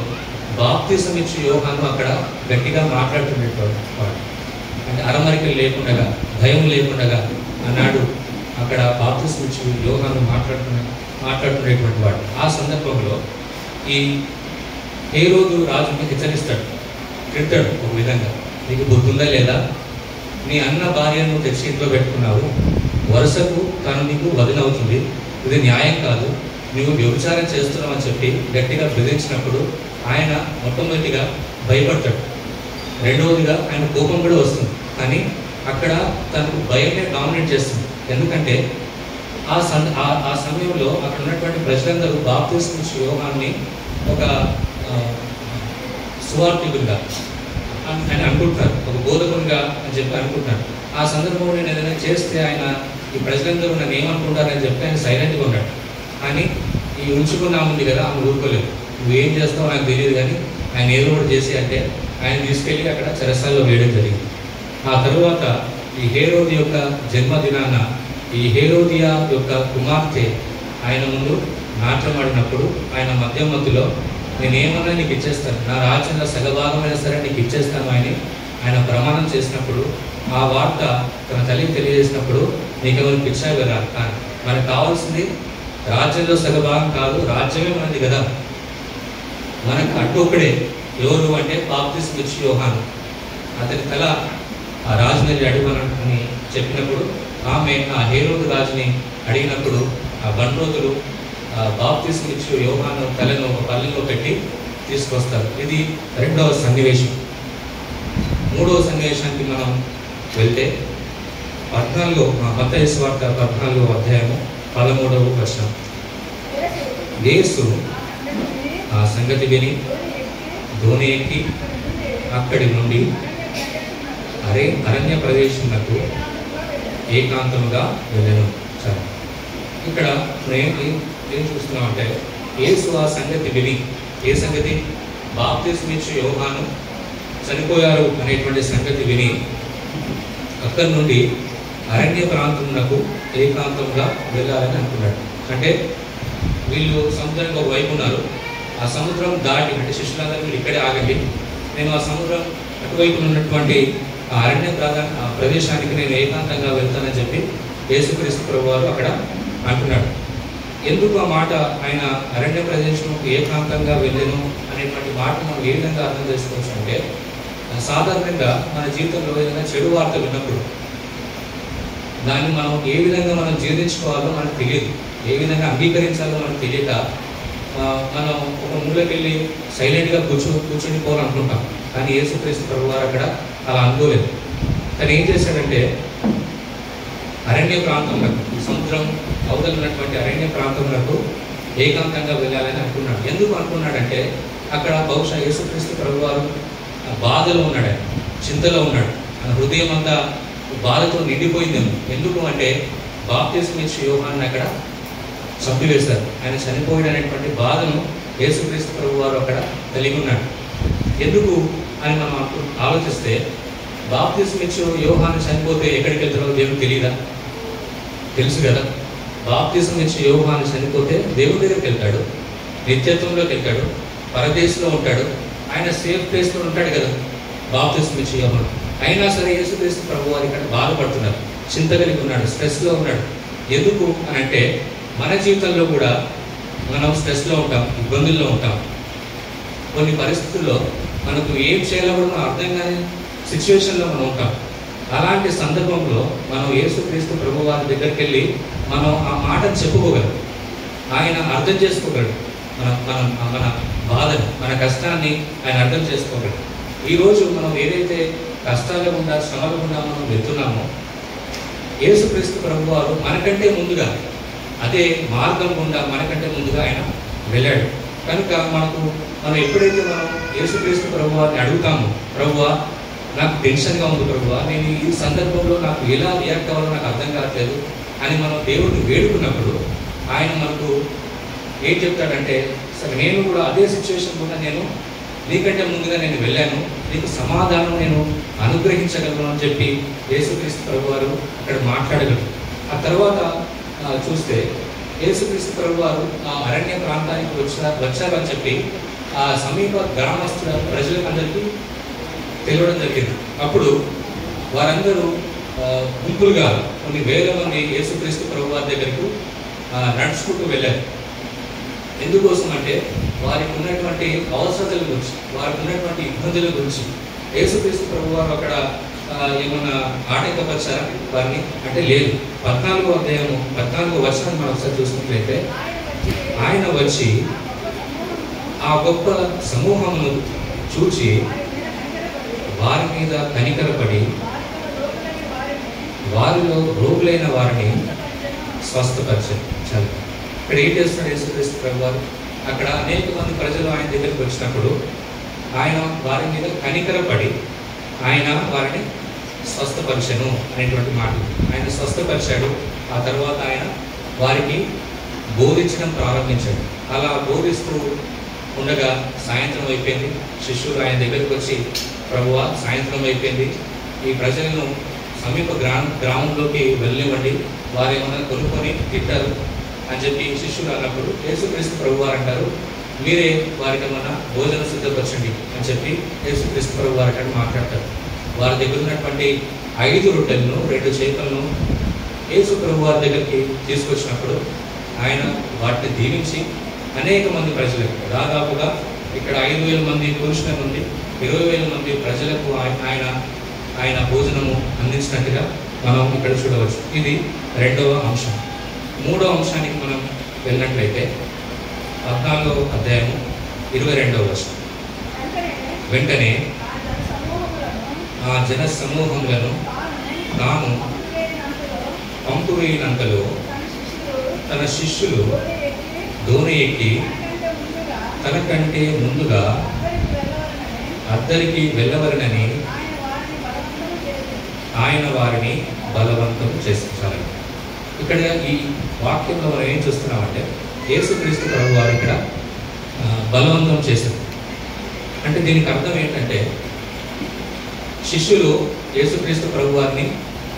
బాప్తిసం ఇచ్చి యోహాను అక్కడ గట్టిగా మాట్లాడుతుండేవాడు. అంటే అరమరికలు లేకుండా, భయం లేకుండా అన్నాడు. అక్కడ బాప్తిసం ఇచ్చి యోహాను మాట్లాడుతుండేటువంటి వాడు. ఆ సందర్భంలో ఈ హేరోదు రాజుని హెచ్చరిస్తాడు, తిడతాడు ఒక విధంగా. నీకు బుద్ధి ఉందా లేదా? నీ అన్న భార్యను తెచ్చి ఇంట్లో పెట్టుకున్నావు. వరుసకు తను నీకు వదినవుతుంది. ఇది న్యాయం కాదు. నువ్వు వ్యభిచారం చేస్తున్నావు అని చెప్పి గట్టిగా బెదిరించినప్పుడు ఆయన మొట్టమొదటిగా భయపడతాడు. రెండవదిగా ఆయన కోపం కూడా వస్తుంది. కానీ అక్కడ తనకు భయమే డామినేట్ చేస్తుంది. ఎందుకంటే ఆ సమయంలో అక్కడ ఉన్నటువంటి ప్రజలందరూ బాప్తిసం ఇచ్చి యోహాన్ని ఒక సువార్థికుడిగా అని అనుకుంటున్నారు, ఒక బోధకునిగా అని చెప్పి అనుకుంటున్నారు. ఆ సందర్భంలో నేను ఏదైనా చేస్తే ఆయన ఈ ప్రజలందరూ నన్ను ఏమనుకుంటారని చెప్పి ఆయన సైలెంట్గా ఉన్నాడు. కానీ ఈ ఉంచుకున్న ఉంది కదా, ఆమె ఊరుకోలేదు. నువ్వేం చేస్తావో నాకు తెలియదు, కానీ ఆయన ఏదో ఒకటి చేసి అంటే ఆయన తీసుకెళ్ళి అక్కడ చెరసాల్లో వేయడం జరిగింది. ఆ తరువాత ఈ హేరోది యొక్క జన్మదినాన ఈ హేరోదియా యొక్క కుమార్తె ఆయన ముందు నాట్యమాడినప్పుడు ఆయన మధ్యలో నేనేమన్నా నీకు ఇచ్చేస్తాను, నా రాజ్యంలో సగభాగమైనా సరే నీకు ఇచ్చేస్తాను అని ఆయన ప్రమాణం చేసినప్పుడు ఆ వార్త తన తల్లికి తెలియజేసినప్పుడు నీకెవరు పిచ్చాయి కదా, కానీ మనకు కావాల్సింది రాజ్యంలో సగభాగం కాదు, రాజ్యమే మనది కదా. మనకు అడ్డు ఒకడే, ఎవరు అంటే బాప్తిసం ఇచ్చి యోహాను. అతని తల ఆ రాజుని అడగమని చెప్పినప్పుడు ఆమె ఆ హేరోదు రాజుని అడిగినప్పుడు ఆ బండ్రోతులు బాప్తిసం ఇచ్చి యోహాను తలను ఒక పల్లెలో పెట్టి తీసుకొస్తారు. ఇది 2వ సన్నివేశం. 3వ సన్నివేశానికి మనం వెళ్తే మత్తయి సువార్త 14వ అధ్యాయము 13వ వచనం. యేసు ఆ సంగతి విని ధోని ఎక్కి అక్కడి నుండి అరణ్య ప్రదేశమునకు ఏకాంతముగా వెళ్ళను. సరే, ఇక్కడ ఏం చూస్తున్నామంటే యేసు ఆ సంగతి విని, ఏ సంగతి? బాప్తిసం ఇచ్చి యోహాను చనిపోయారు అనేటువంటి సంగతి విని అక్కడి నుండి అరణ్య ప్రాంతమునకు ఏకాంతంగా వెళ్ళాలని అనుకున్నాడు. అంటే వీళ్ళు సముద్రానికి ఒక వైపు ఉన్నారు. ఆ సముద్రం దాటి, అంటే శిష్యులందరూ వీళ్ళు ఇక్కడే ఆగండి, నేను ఆ సముద్రం అటువైపు ఉన్నటువంటి ఆ అరణ్య ప్రదేశానికి నేను ఏకాంతంగా వెళ్తానని చెప్పి యేసుక్రీస్తు ప్రభువారు అక్కడ అంటున్నాడు. ఎందుకు ఆ మాట ఆయన అరణ్య ప్రదేశం ఏకాంతంగా వెళ్ళను అనేటువంటి మాట మనం ఏ విధంగా అర్థం చేసుకోవచ్చు అంటే, సాధారణంగా మన జీవితంలో ఏదైనా చెడు వార్త విన్నప్పుడు దాన్ని మనం ఏ విధంగా మనం జీర్ణించుకోవాలో మనకు తెలియదు, ఏ విధంగా అంగీకరించాలో మనకు తెలియక మనం ఒక మూలకెళ్ళి సైలెంట్గా కూర్చొని పోవాలనుకుంటాం. కానీ యేసుక్రీస్తు ప్రభువారు అక్కడ అలా అనుకోలేదు. కానీ ఏం చేశాడంటే, అరణ్య ప్రాంతంలో, సముద్రం అవతల ఉన్నటువంటి అరణ్య ప్రాంతంలో ఏకాంతంగా వెళ్ళాలని అనుకున్నాడు. ఎందుకు అనుకున్నాడంటే, అక్కడ బహుశా యేసుక్రీస్తు ప్రభువారు బాధలో ఉన్నాడు, చింతలో ఉన్నాడు, ఆయన హృదయం అంతా బాధతో నిండిపోయిందేమో. ఎందుకు అంటే, బాప్తిస్మం ఇచ్చే యోహాన్ని అక్కడ చంపివేశారు. ఆయన చనిపోయాడు అనేటువంటి బాధను యేసుక్రీస్తు ప్రభువారు అక్కడ కలిగి ఉన్నాడు. ఎందుకు అని మనం ఆలోచిస్తే, బాప్తిస్మం ఇచ్చే యోహాన్ని చనిపోతే ఎక్కడికి వెళ్తారో దేవునికి తెలియదా? తెలుసు కదా. బాప్తిస్మం ఇచ్చే యోహాన్ని చనిపోతే దేవుడి దగ్గరికి వెళ్తాడు, నిత్యత్వంలోకి వెళ్తాడు, పరదేశంలో ఉంటాడు, ఆయన సేఫ్ ప్లేస్లో ఉంటాడు కదా బాప్తిస్మం ఇచ్చే యోహాను. అయినా సరే యేసుక్రీస్తు ప్రభువారు ఇక్కడ బాధపడుతున్నారు, చింత కలిగి ఉన్నాడు, స్ట్రెస్లో ఉన్నాడు. ఎందుకు అని అంటే, మన జీవితంలో కూడా మనం స్ట్రెస్లో ఉంటాం, ఇబ్బందుల్లో ఉంటాం. కొన్ని పరిస్థితుల్లో మనకు ఏం చేయాలో కూడా మనం అర్థం కాని సిచ్యువేషన్లో మనం ఉంటాం. అలాంటి సందర్భంలో మనం యేసుక్రీస్తు ప్రభువారి దగ్గరికి వెళ్ళి మనం ఆ మాటను చెప్పుకోగలం, ఆయన అర్థం చేసుకోగలడు, మన బాధను, మన కష్టాన్ని ఆయన అర్థం చేసుకోగలడు. ఈరోజు మనం ఏదైతే కష్టాల గుండా, శ్రమల గుండా మనం వెళ్తున్నామో, యేసుక్రీస్తు ప్రభువారు మనకంటే ముందుగా అదే మార్గం గుండా మనకంటే ముందుగా ఆయన వెళ్ళాడు. కనుక మనం ఎప్పుడైతే మనం యేసుక్రీస్తు ప్రభువారిని అడుగుతామో, ప్రభువా నాకు టెన్షన్గా ఉంది ప్రభువా, నేను ఈ సందర్భంలో నాకు ఎలా రియాక్ట్ అవ్వాలో నాకు అర్థం కావట్లేదు అని మనం దేవుడిని వేడుకున్నప్పుడు ఆయన మనకు ఏం చెప్తాడంటే, సరే నేను కూడా అదే సిచ్యువేషన్ కూడా నేను నీకంటే ముందుగా నేను వెళ్ళాను, నీకు సమాధానం నేను అనుగ్రహించగలను అని చెప్పి యేసుక్రీస్తు ప్రభువారు అక్కడ మాట్లాడగలరు. ఆ తర్వాత చూస్తే యేసుక్రీస్తు ప్రభువారు ఆ అరణ్య ప్రాంతానికి వచ్చారని చెప్పి ఆ సమీప గ్రామస్తుల ప్రజలందరికీ తెలియడం జరిగింది. అప్పుడు వారందరూ గుంపులుగా కొన్ని వేల మంది యేసుక్రీస్తు ప్రభువారి దగ్గరకు నడుచుకుంటూ వెళ్ళారు. ఎందుకోసం అంటే, వారికి ఉన్నటువంటి అవసరతల గురించి, వారికి ఉన్నటువంటి ఇబ్బందుల గురించి యేసుక్రీస్తు ప్రభువారు అక్కడ ఏమన్నా ఆటంకపరిచారా వారిని అంటే లేదు. 14వ అధ్యాయము 14వ వచనాన్ని మనం ఒకసారి చూసుకున్నట్లయితే, ఆయన వచ్చి ఆ గొప్ప సమూహమును చూచి వారి మీద కనికరపడి వారిలో రోగులైన వారిని స్వస్థపరిచారు. చాలా ఇక్కడ ఏం చేస్తున్నాడు యేసుక్రీస్తు ప్రభువారు? అక్కడ అనేక మంది ప్రజలు ఆయన దగ్గరికి వచ్చినప్పుడు ఆయన వారి మీద కనికరపడి ఆయన వారిని స్వస్థపరిచను అనేటువంటి మాట. ఆయన స్వస్థపరిచాడు. ఆ తర్వాత ఆయన వారికి బోధించడం ప్రారంభించాడు. అలా బోధిస్తూ ఉండగా సాయంత్రం అయిపోయింది. శిష్యులు ఆయన దగ్గరికి వచ్చి, ప్రభువా సాయంత్రం అయిపోయింది, ఈ ప్రజలను సమీప గ్రామంలోకి వెళ్ళనివ్వండి, వారు ఏమన్నా కొనుక్కొని తింటారు అని చెప్పి శిష్యులు అన్నప్పుడు యేసుక్రీస్తు ప్రభువారు అంటారు, మీరే వారికి ఏమన్నా భోజనం సిద్ధపరచండి అని చెప్పి యేసుక్రీస్తు ప్రభువారు అక్కడ మాట్లాడతారు. వారి దగ్గర ఉన్నటువంటి 5 రొట్టెలను 2 చేపలను యేసు ప్రభువారి దగ్గరికి తీసుకొచ్చినప్పుడు ఆయన వాటిని దీవించి అనేక మంది ప్రజలకు, దాదాపుగా ఇక్కడ 5,000 మంది పురుషుల నుండి 20,000 మంది ప్రజలకు ఆయన భోజనము అందించినట్టుగా మనం ఇక్కడ చూడవచ్చు. ఇది 2వ అంశం. 3వ అంశానికి మనం వెళ్ళినట్లయితే 14వ అధ్యాయము 22వ వచనం. వెంటనే ఆ జన సమూహములను తాను పంపువేయినంతలో తన శిష్యులు దోణి ఎక్కి తనకంటే ముందుగా అద్దరికి వెళ్ళవలనని ఆయన వారిని బలవంతం చేస్తారు. ఇక్కడ ఈ వాక్యంలో మనం ఏం చూస్తున్నామంటే, యేసుక్రీస్తు ప్రభువారు ఇక్కడ బలవంతం చేశారు. అంటే దీనికి అర్థం ఏంటంటే, శిష్యులు యేసుక్రీస్తు ప్రభువారిని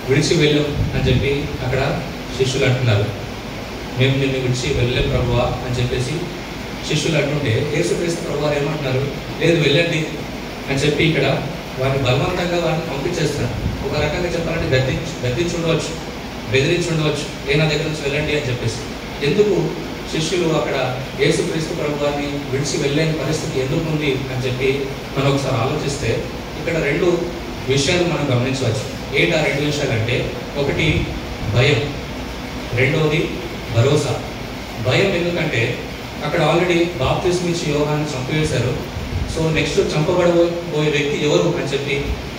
విడిచి వెళ్ళం అని చెప్పి అక్కడ శిష్యులు అంటున్నారు. మేము నిన్ను విడిచి వెళ్ళలేం ప్రభువా అని చెప్పేసి శిష్యులు అంటుంటే యేసుక్రీస్తు ప్రభువారు ఏమంటున్నారు, లేదు వెళ్ళండి అని చెప్పి ఇక్కడ వారిని బలవంతంగా వారిని పంపించేస్తున్నారు. ఒక రకంగా చెప్పాలంటే గద్దించి ఉండవచ్చు, బెదిరించి ఉండవచ్చు, నా దగ్గర నుంచి వెళ్ళండి అని చెప్పేసి. ఎందుకు శిష్యులు అక్కడ యేసుక్రీస్తు ప్రభువారిని విడిచి వెళ్ళలేని పరిస్థితి ఎందుకు ఉంది అని చెప్పి మనం ఒకసారి ఆలోచిస్తే ఇక్కడ 2 విషయాలు మనం గమనించవచ్చు. ఏంటి ఆ 2 విషయాలు అంటే, ఒకటి భయం, రెండవది భరోసా. భయం ఎందుకంటే అక్కడ ఆల్రెడీ బాప్తిస్మం ఇచ్చి యోహాన్ని చంపివేశారు. సో నెక్స్ట్ చంపబడబోయే వ్యక్తి ఎవరు అని చెప్పి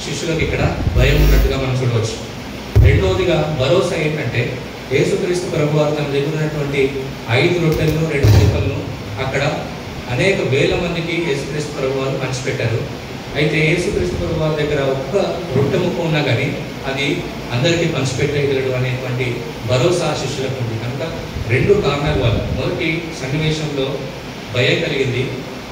శిష్యులకు ఇక్కడ భయం ఉన్నట్టుగా మనం చూడవచ్చు. రెండవదిగా భరోసా ఏంటంటే, యేసుక్రీస్తు ప్రభువారు తన దగ్గర ఉన్నటువంటి 5 రొట్టెలను 2 చేపలను అక్కడ అనేక వేల మందికి యేసుక్రీస్తు ప్రభువారు పంచిపెట్టారు. అయితే యేసుక్రీస్తు ప్రభువారి దగ్గర ఒక్క రొట్టె ముక్క ఉన్నా కానీ అది అందరికీ పంచిపెట్టగలడు అనేటువంటి భరోసా శిష్యులకు ఉంది. కనుక 2 కారణాల వల్ల, మొదటి సన్నివేశంలో భయం కలిగింది,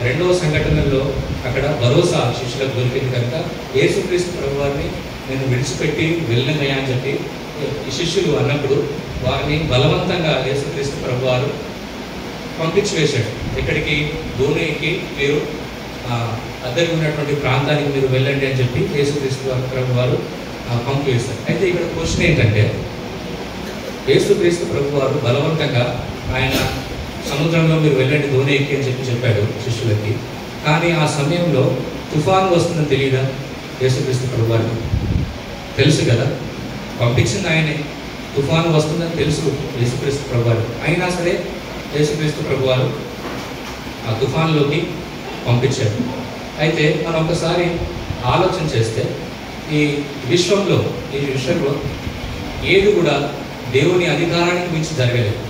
రెండవ సంఘటనలో అక్కడ భరోసా శిష్యులకు దొరికింది. కనుక యేసుక్రీస్తు ప్రభువారిని నేను విడిచిపెట్టి వెళ్ళినయ్యా అని చెప్పి ఈ శిష్యులు అన్నప్పుడు వారిని బలవంతంగా యేసుక్రీస్తు ప్రభువారు పంపించి వేశాడు. ఎక్కడికి? దోణికి మీరు అద్దరికి ఉన్నటువంటి ప్రాంతానికి మీరు వెళ్ళండి అని చెప్పి యేసుక్రీస్తు ప్రభువారు పంపివేశారు. అయితే ఇక్కడ క్వశ్చన్ ఏంటంటే, యేసుక్రీస్తు ప్రభువారు బలవంతంగా ఆయన సముద్రంలో మీరు వెళ్ళండి దోణి ఎక్కి అని చెప్పాడు శిష్యులకి. కానీ ఆ సమయంలో తుఫాను వస్తుందని తెలియదా యేసుక్రీస్తు ప్రభువారికి? తెలుసు కదా, పంపించింది ఆయనే. తుఫాను వస్తుందని తెలుసు యేసుక్రీస్తు ప్రభువారు. అయినా సరే యేసుక్రీస్తు ప్రభువారు ఆ తుఫాన్లోకి పంపించారు. అయితే మనం ఒకసారి ఆలోచన చేస్తే ఈ విశ్వంలో ఏది కూడా దేవుని అధికారానికి మించి జరగలేదు.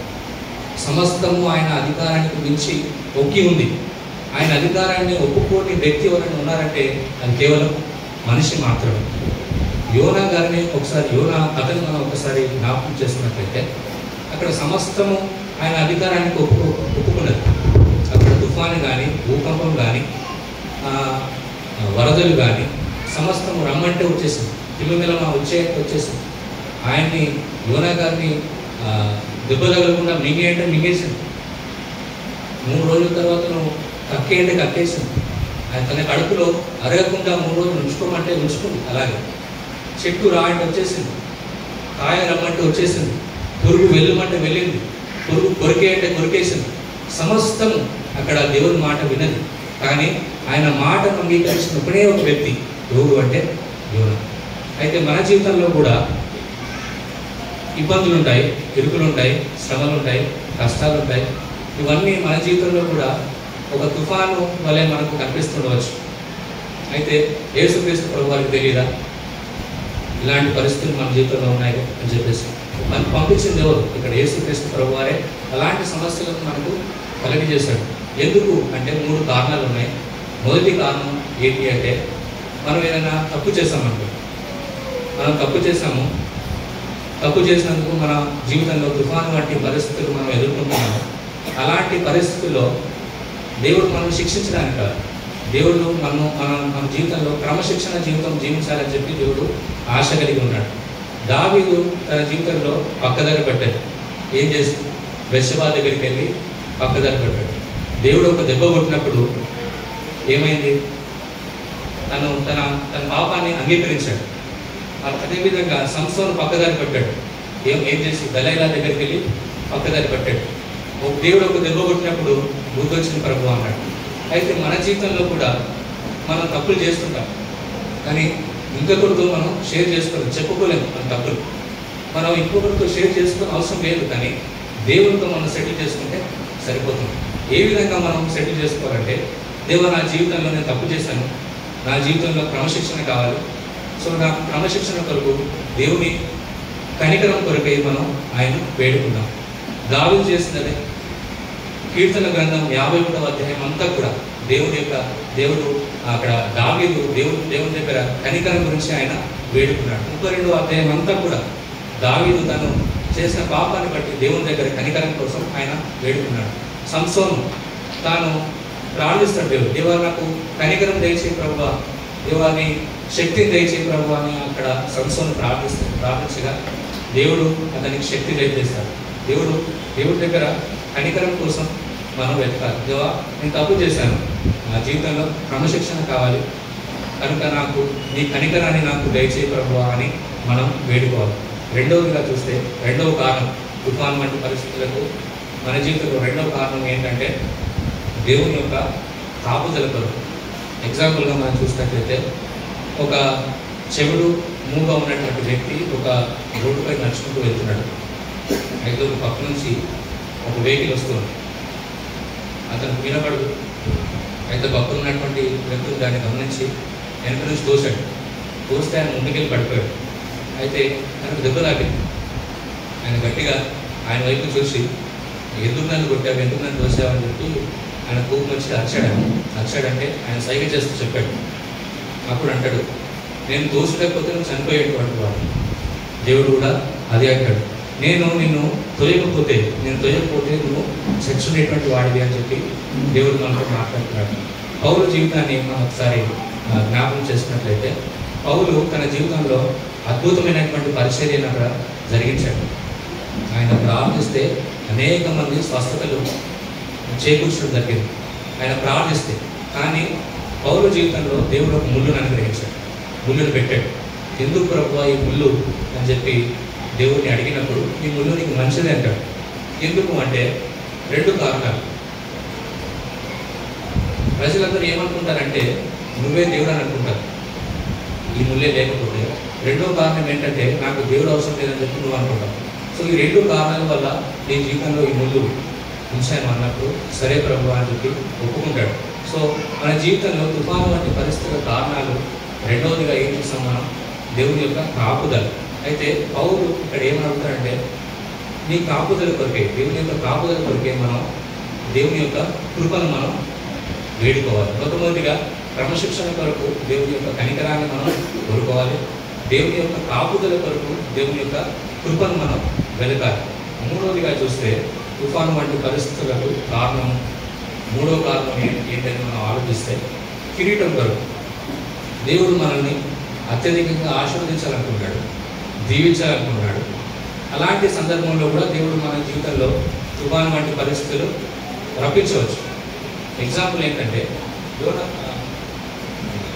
సమస్తము ఆయన అధికారానికి మించి ఒక్కి ఉంది. ఆయన అధికారాన్ని ఒప్పుకోని వ్యక్తి ఎవరైనా ఉన్నారంటే అది కేవలం మనిషి మాత్రమే. యోనా గారిని ఒకసారి, యోనా కథను మనం ఒకసారి జ్ఞాపకం చేసుకున్నట్లయితే అక్కడ సమస్తము ఆయన అధికారానికి ఒప్పుకున్నది. అక్కడ తుఫాను కానీ, భూకంపం కానీ, వరదలు కానీ సమస్తము రమ్మంటే వచ్చేసింది, తిమింగలం వచ్చేసింది. ఆయన్ని, యోనా గారిని దెబ్బ తగలకుండా మింగేయంటే మింగేసింది. 3 రోజుల తర్వాత నువ్వు కక్కేయంటే కక్కేసింది. ఆయన తన కడుపులో అరగకుండా 3 రోజులు ఉంచుకోమంటే ఉంచుకుంది. అలాగే చెట్టు రాయంటే వచ్చేసింది, కాయ రమ్మంటే వచ్చేసింది, పురుగు వెళ్ళమంటే వెళ్ళింది, పురుగు కొరికేయంటే కొరికేసింది. సమస్తము అక్కడ దేవుని మాట వినది. కానీ ఆయన మాటను అంగీకరించిన ఒకడే ఒక వ్యక్తి, ఎవరు అంటే యోనా. అయితే మన జీవితంలో కూడా ఇబ్బందులు ఉంటాయి, ఇరుకులు ఉంటాయి, శ్రమలు ఉంటాయి, కష్టాలు ఉంటాయి. ఇవన్నీ మన జీవితంలో కూడా ఒక తుఫాను వలె మనకు కనిపిస్తుండవచ్చు. అయితే యేసుక్రీస్తు ప్రభువారికి తెలియదా ఇలాంటి పరిస్థితులు మన జీవితంలో ఉన్నాయి అని చెప్పేసి? మనకు పంపించింది ఎవరు? ఇక్కడ యేసుక్రీస్తు ప్రభువారే అలాంటి సమస్యలను మనకు కలిగజేశాడు. ఎందుకు అంటే 3 కారణాలు ఉన్నాయి. మొదటి కారణం ఏంటి అంటే, మనం ఏదైనా తప్పు చేస్తామనుకో, మనం తప్పు చేసినందుకు మన జీవితంలో తుఫాను వంటి పరిస్థితులు మనం ఎదుర్కొంటున్నాము. అలాంటి పరిస్థితుల్లో దేవుడు మనం శిక్షించడానికి కాదు, దేవుడు మన జీవితంలో క్రమశిక్షణ జీవితం జీవించాలని చెప్పి దేవుడు ఆశ కలిగి ఉన్నాడు. దావీదు తన జీవితంలో పక్కదారి పట్టాడు. ఏం చేసి? బెత్షెబా దగ్గరికి వెళ్ళి పక్కదారి పట్టాడు. దేవుడు ఒక దెబ్బ కొట్టినప్పుడు ఏమైంది? తన పాపాన్ని అంగీకరించాడు. అదేవిధంగా సంసోను పక్కదారి పట్టాడు. ఏం చేసి? దలైలా దగ్గరికి వెళ్ళి పక్కదారి పట్టాడు. దేవుడు ఒక దెబ్బ కొట్టినప్పుడు గుర్తొచ్చిన ప్రభు అన్నాడు. అయితే మన జీవితంలో కూడా మనం తప్పులు చేస్తుంటాం, కానీ ఇంకొకరితో మనం షేర్ చేసుకోలేము, చెప్పుకోలేము మన తప్పులు. మనం ఇంకొకరితో షేర్ చేసుకునే అవసరం లేదు, కానీ దేవునితో మనం సెటిల్ చేసుకుంటే సరిపోతుంది. ఏ విధంగా మనం సెటిల్ చేసుకోవాలంటే, దేవుడు నా జీవితంలో నేను తప్పు చేశాను, నా జీవితంలో క్రమశిక్షణ కావాలి. సో నా క్రమశిక్షణ కొరకు దేవుని కనికరం కొరకై మనం ఆయన వేడుకుందాం. దావీదు చేసినదే. కీర్తన గ్రంథం 51వ అధ్యాయం అంతా కూడా దేవుడు అక్కడ దావీదు దేవుని దగ్గర కనికరం గురించి ఆయన వేడుకున్నాడు. 32వ అధ్యాయం అంతా కూడా దావీదు తను చేసిన పాపాన్ని బట్టి దేవుని దగ్గర కనికరం కోసం ఆయన వేడుకున్నాడు. సంసోను తాను ప్రార్థిస్తాడు, దేవా నాకు కనికరం దయచేయి ప్రభువా, దేవాన్ని శక్తిని దయచేయి ప్రభువా అని అక్కడ సంసోను ప్రార్థించగా దేవుడు అతనికి శక్తి దయచేస్తాడు. దేవుడి దగ్గర కనికరం కోసం మనం వెతకాలి. దేవా నేను తప్పు చేశాను, నా జీవితంలో క్రమశిక్షణ కావాలి, కనుక నాకు నీ కనికరాన్ని నాకు దయచేయి ప్రభువా అని మనం వేడుకోవాలి. రెండవదిగా చూస్తే, రెండవ కారణం తుఫాన్ వంటి పరిస్థితులకు మన జీవితంలో రెండవ కారణం ఏంటంటే దేవుని యొక్క కాపుదల కొరకు. ఎగ్జాంపుల్గా మనం చూసినట్లయితే ఒక చెవుడు మూగా ఉన్నటువంటి వ్యక్తి ఒక రోడ్డుపై నడుచుకుంటూ వెళ్తున్నాడు. అయితే ఒక పక్క నుంచి ఒక వెహికల్ వస్తుంది, అతను వినపడదు. అయితే పక్కన ఉన్నటువంటి వ్యక్తులు దాన్ని గమనించి వెనక నుంచి తోస్తే ఆయన ముందుకెళ్ళి పడిపోయాడు. అయితే తనకు దెబ్బ తాకింది. ఆయన గట్టిగా ఆయన వైపు చూసి ఎందుకు నన్ను కొట్టావు, ఎందుకు నన్ను తోసావని చెప్పి ఆయన కోపం వచ్చి అరిచాడంటే ఆయన సైగ చేస్తూ చెప్పాడు. అప్పుడు అంటాడు, నేను తోసలేకపోతే నువ్వు చనిపోయేటువంటి వాడు. దేవుడు కూడా అదే అంటాడు, నేను నిన్ను తొయ్యకపోతే నువ్వు చచ్చునేటువంటి వాడివి అని చెప్పి దేవుడు మనతో మాట్లాడుతున్నాడు. పౌలు జీవితాన్ని మనం ఒకసారి జ్ఞాపకం చేసుకున్నట్లయితే పౌలు తన జీవితంలో అద్భుతమైనటువంటి పరిచర్యను అక్కడ జరిగించాడు. ఆయన ప్రార్థిస్తే అనేక మంది స్వస్థతలు చేకూర్చడం జరిగింది ఆయన ప్రార్థిస్తే. కానీ పౌలు జీవితంలో దేవుడు ఒక ముళ్ళును అనుగ్రహించాడు, ముళ్ళును పెట్టాడు. ఎందుకు ప్రభువా ఈ ముళ్ళు అని చెప్పి దేవుడిని అడిగినప్పుడు ఈ ముళ్ళు నీకు మంచిది అంటాడు. ఎందుకు అంటే రెండు కారణాలు. ప్రజలందరూ ఏమనుకుంటారంటే నువ్వే దేవుడు అని అనుకుంటారు ఈ ముళ్ళే లేకపోతే. రెండో కారణం ఏంటంటే నాకు దేవుడు అవసరం లేదని చెప్పి నువ్వు అనుకుంటావు. సో ఈ రెండు కారణాల వల్ల నీ జీవితంలో ఈ ముళ్ళు ఉంచాను అన్నప్పుడు సరే ప్రభు అని చెప్పి ఒప్పుకుంటాడు. సో మన జీవితంలో తుఫాను వంటి పరిస్థితుల కారణాలు రెండవదిగా ఏం చూస్తాం మనం, దేవుని యొక్క కాపుదల. అయితే పౌలు ఇక్కడ ఏమనుకుంటాడంటే నీ కాపుదల కొరకే, దేవుని యొక్క కాపుదల కొరకే మనం దేవుని యొక్క కృపను మనం వేడుకోవాలి. మొట్టమొదటిగా క్రమశిక్షణ కొరకు దేవుని యొక్క కనికరాన్ని మనం కోరుకోవాలి. దేవుని యొక్క కాపుదల కొరకు దేవుని యొక్క కృపను మనం వెతకాలి. మూడవదిగా చూస్తే తుఫాను వంటి పరిస్థితులకు కారణం, మూడో కారణం ఏంటని మనం ఆలోచిస్తే కిరీటం కొరకు. దేవుడు మనల్ని అత్యధికంగా ఆశీర్వదించాలనుకుంటాడు, దీవించాలనుకున్నాడు. అలాంటి సందర్భంలో కూడా దేవుడు మన జీవితంలో తుఫాను వంటి పరిస్థితులు రప్పించవచ్చు. ఎగ్జాంపుల్ ఏంటంటే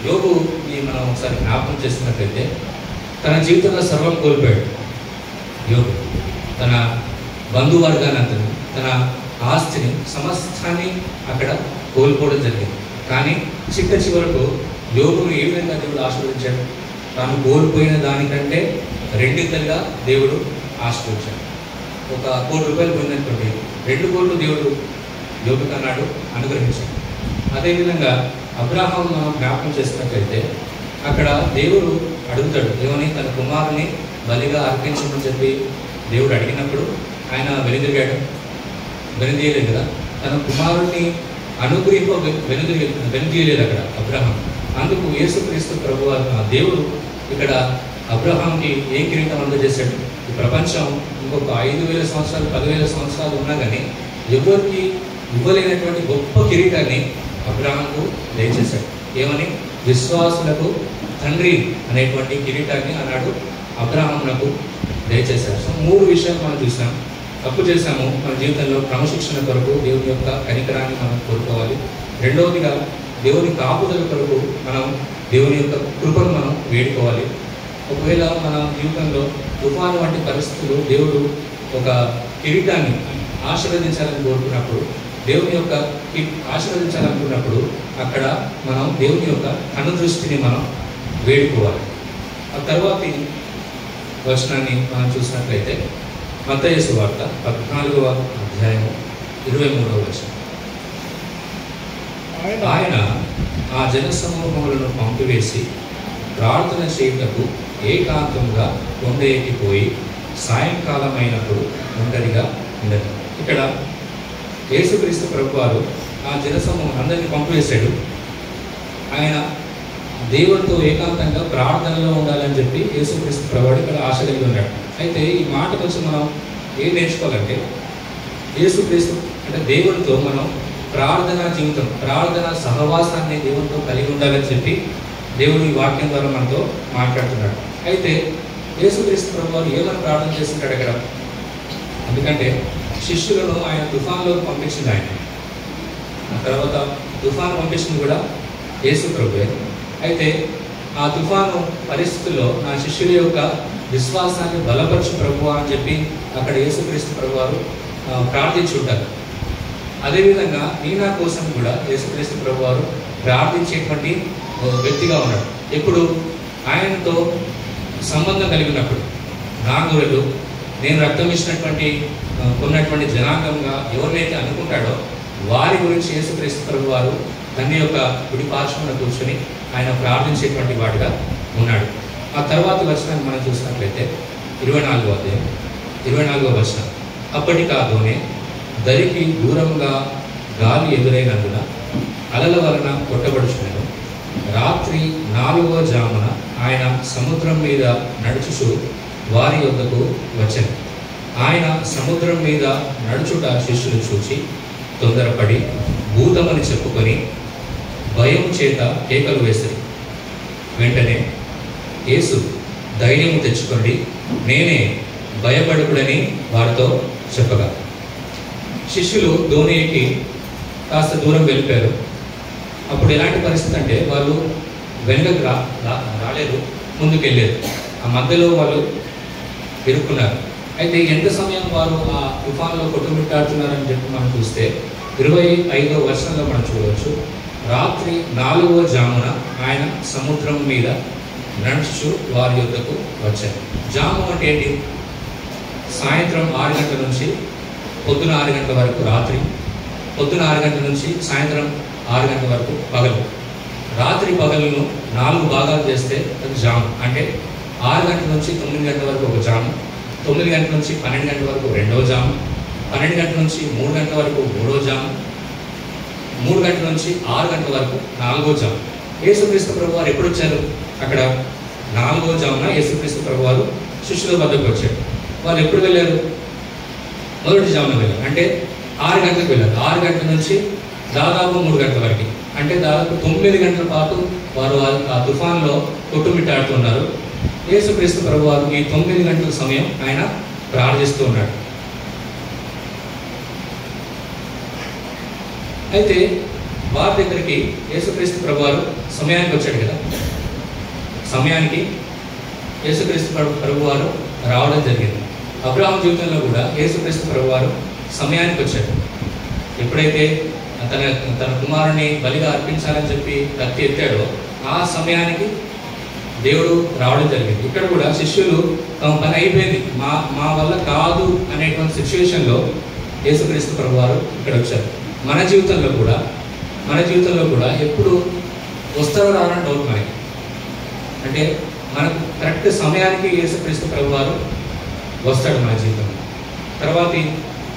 యోబుని మనం ఒకసారి జ్ఞాపకం చేస్తున్నట్లయితే తన జీవితంలో సర్వం కోల్పోయాడు యోబు. తన బంధువర్గాన్ని అంతని, తన ఆస్తిని, సమస్తాన్ని అక్కడ కోల్పోవడం జరిగింది. కానీ చివరకు యోబును ఏ విధంగా దేవుడు ఆశీర్వదించాడు, తాను కోల్పోయిన దానికంటే రెండింతలుగా దేవుడు ఆశీర్వదించాడు. ఒక ₹1 కోటి పొందినటువంటి 2 కోట్లు దేవుడు యోబుకు అన్నాడు, అనుగ్రహించాడు. అదేవిధంగా అబ్రహాం మనం జ్ఞాపకం చేసినట్లయితే అక్కడ దేవుడు అడుగుతాడు, ఏమని తన కుమారుని బలిగా అర్పించమని చెప్పి దేవుడు అడిగినప్పుడు ఆయన వెనుదీయలేదు కదా, తన కుమారుణ్ణి వెనుదీయలేదు అక్కడ అబ్రహాం. అందుకు యేసుక్రీస్తు ప్రభు దేవుడు ఇక్కడ అబ్రహాంకి ఏం కిరీటం అందజేశాడు. ఈ ప్రపంచం ఇంకొక 5,000 సంవత్సరాలు 10,000 సంవత్సరాలు ఉన్నా కానీ ఎవరికి ఇవ్వలేనటువంటి గొప్ప కిరీటాన్ని అబ్రహాంకు దయచేశాడు. ఏమని, విశ్వాసులకు తండ్రి అనేటువంటి కిరీటాన్ని అన్నాడు అబ్రహామునకు దయచేశాడు. సో 3 విషయాలు మనం చూసాం. తప్పు చేశాము, మన జీవితంలో క్రమశిక్షణ కొరకు దేవుని యొక్క కనికరాన్ని మనం కోరుకోవాలి. రెండవదిగా దేవుని కాపుదల కొరకు మనం దేవుని యొక్క కృపను మనం వేడుకోవాలి. ఒకవేళ మన జీవితంలో తుఫాను వంటి పరిస్థితులు దేవుడు ఒక కిరీటాన్ని ఆశీర్వదించాలని కోరుకున్నప్పుడు, దేవుని యొక్క ఆశీర్వదించాలనుకున్నప్పుడు అక్కడ మనం దేవుని యొక్క కనుదృష్టిని మనం వేడుకోవాలి. ఆ తర్వాతి వచనాన్ని మనం చూసినట్లయితే మత్తయి సువార్త 14వ అధ్యాయము 23వ వచనం. ఆయన ఆ జనసమూహములను పంపివేసి ప్రార్థన చేయుటకు ఏకాంతంగా కొండ ఎక్కిపోయి సాయంకాలం అయినప్పుడు ఒంటరిగా ఉండదు. ఇక్కడ యేసుక్రీస్తు ప్రభువారు ఆ జనసమూహం అందరినీ పంపివేశాడు. ఆయన దేవుడితో ఏకాంతంగా ప్రార్థనలో ఉండాలని చెప్పి యేసుక్రీస్తు ప్రభువాడు ఇక్కడ ఆశ కలిగి ఉన్నాడు. అయితే ఈ మాట కొంచెం మనం ఏం నేర్చుకోవాలంటే, యేసుక్రీస్తు అంటే దేవుడితో మనం ప్రార్థనా జీవితం, ప్రార్థన సహవాసాన్ని దేవుడితో కలిగి ఉండాలని చెప్పి దేవుడు ఈ వాక్యం ద్వారా మనతో మాట్లాడుతున్నాడు. అయితే యేసుక్రీస్తు ప్రభువారు ఏమని ప్రార్థన చేస్తుంటాడు అక్కడ, ఎందుకంటే శిష్యులను ఆయన తుఫాన్లో పంపించింది. ఆయన ఆ తర్వాత తుఫాను పంపించింది కూడా యేసు ప్రభువే. అయితే ఆ తుఫాను పరిస్థితుల్లో నా శిష్యుల యొక్క విశ్వాసాన్ని బలపరచు ప్రభువా అని చెప్పి అక్కడ యేసుక్రీస్తు ప్రభువారు ప్రార్థించి ఉంటారు. అదేవిధంగా ఈయన కోసం కూడా యేసుక్రీస్తు ప్రభువారు ప్రార్థించేటువంటి వ్యక్తిగా ఉన్నాడు. ఎప్పుడు ఆయనతో సంబంధం కలిగినప్పుడు నా గొర్రెలు నేను రక్తం ఇచ్చినటువంటి కొన్నటువంటి జనాంగంగా ఎవరినైతే అనుకుంటాడో వారి గురించి యేసుక్రీస్తు ప్రభువారు తన యొక్క కుడి పార్శ్వమున కూర్చొని ఆయన ప్రార్థించేటువంటి వాడిగా ఉన్నాడు. ఆ తర్వాత వచనాన్ని మనం చూసినట్లయితే 24వ అధ్యాయం 24వ వచనం. అప్పటి కాదోనే దరికి దూరంగా గాలి ఎదురైనందున అలల వలన కొట్టబడుచున్నాను. రాత్రి 4వ జామున ఆయన సముద్రం మీద నడుచుచు వారి యొద్దకు వచ్చాను. ఆయన సముద్రం మీద నడుచుట శిష్యులు చూచి తొందరపడి భూతమని చెప్పుకొని భయం చేత కేకలు వేసిరి. వెంటనే యేసు ధైర్యం తెచ్చుకోండి, నేనే, భయపడకుడని వారితో చెప్పగా శిష్యులు ధోని ఎక్కి కాస్త దూరం వెళ్ళిపోయారు. అప్పుడు ఎలాంటి పరిస్థితి అంటే వాళ్ళు వెనుకకు రాలేదు, ముందుకు వెళ్ళారు. ఆ మధ్యలో వాళ్ళు ఇరుక్కున్నారు. అయితే ఎంత సమయం వారు ఆ తుఫాన్లో కొట్టుమిట్టాడుతున్నారని చెప్పి మనం చూస్తే 25వ వచనంలో మనం చూడవచ్చు. రాత్రి 4వ జామున ఆయన సముద్రం మీద నడుచు వారి యొద్దకు వచ్చారు. జాము అంటే ఏంటి? సాయంత్రం 6 గంటల నుంచి పొద్దున 6 గంటల వరకు రాత్రి, పొద్దున 6 గంటల నుంచి సాయంత్రం 6 గంటల వరకు పగలు. రాత్రి పగలను 4 భాగాలు చేస్తే అది జాము. అంటే 6 గంటల నుంచి 9 గంటల వరకు ఒక జాము, 9 గంటల నుంచి 12 గంటల వరకు రెండవ జాము, 12 గంటల నుంచి 3 గంటల వరకు మూడో జాము, 3 గంటల నుంచి 6 గంటల వరకు 4వ జాము. యేసుక్రీస్తు ప్రభువారు ఎప్పుడు వచ్చారు? అక్కడ 4వ జామున యేసుక్రీస్తు ప్రభువారు శిష్యుల వద్దకు వచ్చారు. వాళ్ళు ఎప్పుడు వెళ్ళారు? మొదటి జామున వెళ్ళారు. అంటే 6 గంటలకు వెళ్ళారు. 6 గంటల నుంచి దాదాపు 3 గంటల వరకు, అంటే దాదాపు 9 గంటల పాటు వారు ఆ తుఫాన్లో కొట్టుమిట్టాడుతున్నారు. యేసుక్రీస్తు ప్రభువారు ఈ 9 గంటల సమయం ఆయన ప్రార్థిస్తూ ఉన్నాడు. అయితే వారి దగ్గరికి యేసుక్రీస్తు ప్రభువారు సమయానికి వచ్చాడు కదా. సమయానికి యేసుక్రీస్తు ప్రభువారు రావడం జరిగింది. అబ్రహాము జీవితంలో కూడా యేసుక్రీస్తు ప్రభువారు సమయానికి వచ్చాడు. ఎప్పుడైతే తన కుమారుని బలిగా అర్పించాలని చెప్పి కత్తి ఎత్తాడో ఆ సమయానికి దేవుడు రావడం జరిగింది. ఇక్కడ కూడా శిష్యులు తమ పని అయిపోయింది, మా వల్ల కాదు అనేటువంటి సిచ్యువేషన్లో యేసుక్రీస్తు ప్రభువారు ఇక్కడ వచ్చారు. మన జీవితంలో కూడా ఎప్పుడు వస్తారో రావడం డౌట్ మనకి. అంటే మనకు కరెక్ట్ సమయానికి యేసుక్రీస్తు ప్రభువారు వస్తాడు మన జీవితంలో. తర్వాతి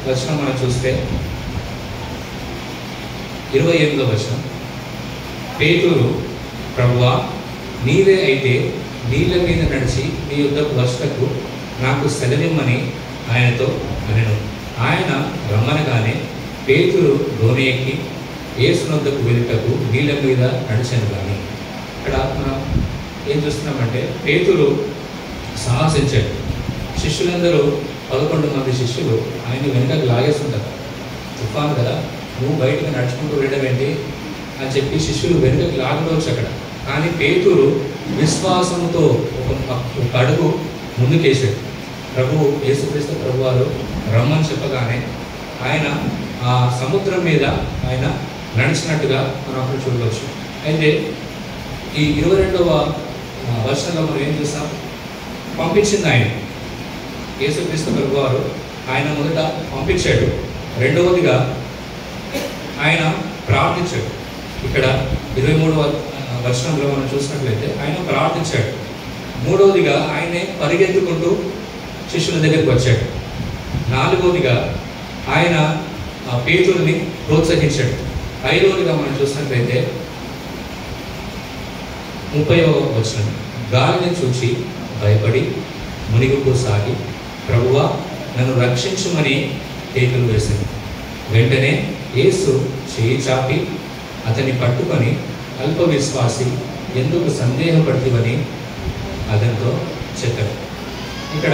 వచనం మనం చూస్తే 28వ వచనం. పేతురు, ప్రభువా నీవే అయితే నీళ్ళ మీద నడిచి నీ యొద్దకు వచ్చటకు నాకు సెలవిమ్మని ఆయనతో అనెను. ఆయన రమ్మనగానే పేతురు ధోని ఎక్కి యేసునొద్దకు వెళ్ళటకు నీళ్ళ మీద నడిచాను. కానీ ఇక్కడ మనం ఏం చూస్తున్నామంటే పేతురు సాహసించాడు. శిష్యులందరూ 11 మంది శిష్యులు ఆయన వెనుకకు లాగేస్తుంటారు. తుఫాను కదా, నువ్వు బయటకు నడుచుకుంటూ వెళ్ళడం ఏంటి అని చెప్పి శిష్యులు వెనుకకు లాగవచ్చు అక్కడ. కానీ పేతురు విశ్వాసంతో ఒక అడుగు ముందుకేసాడు. ప్రభువు యేసుక్రీస్తు ప్రభువారు రమ్మని చెప్పగానే ఆయన ఆ సముద్రం మీద ఆయన నడిచినట్టుగా మనం అక్కడ చూడవచ్చు. అయితే ఈ 22వ వచనంలో మనం ఏం చూస్తాం? పంపించింది ఆయన. యేసుక్రీస్తు ప్రభువారు ఆయన మొదట పంపించాడు, రెండవదిగా ఆయన ప్రార్థించాడు. ఇక్కడ 23వ వచనంలో మనం చూసినట్లయితే ఆయన ప్రార్థించాడు. మూడవదిగా ఆయనే పరిగెత్తుకుంటూ శిష్యుల దగ్గరికి వచ్చాడు. నాలుగవదిగా ఆయన పేతురుని ప్రోత్సహించాడు. ఐదవదిగా మనం చూసినట్లయితే 30వ వచనం. గాలిని చూచి భయపడి మునిగుకు సాగి ప్రభువా నన్ను రక్షించుమని కేకలు వేసింది. వెంటనే యేసు చేయి చాపి అతన్ని పట్టుకొని అల్ప విశ్వాసి ఎందుకు సందేహపడుతుందని అతనితో చెప్పాడు. ఇక్కడ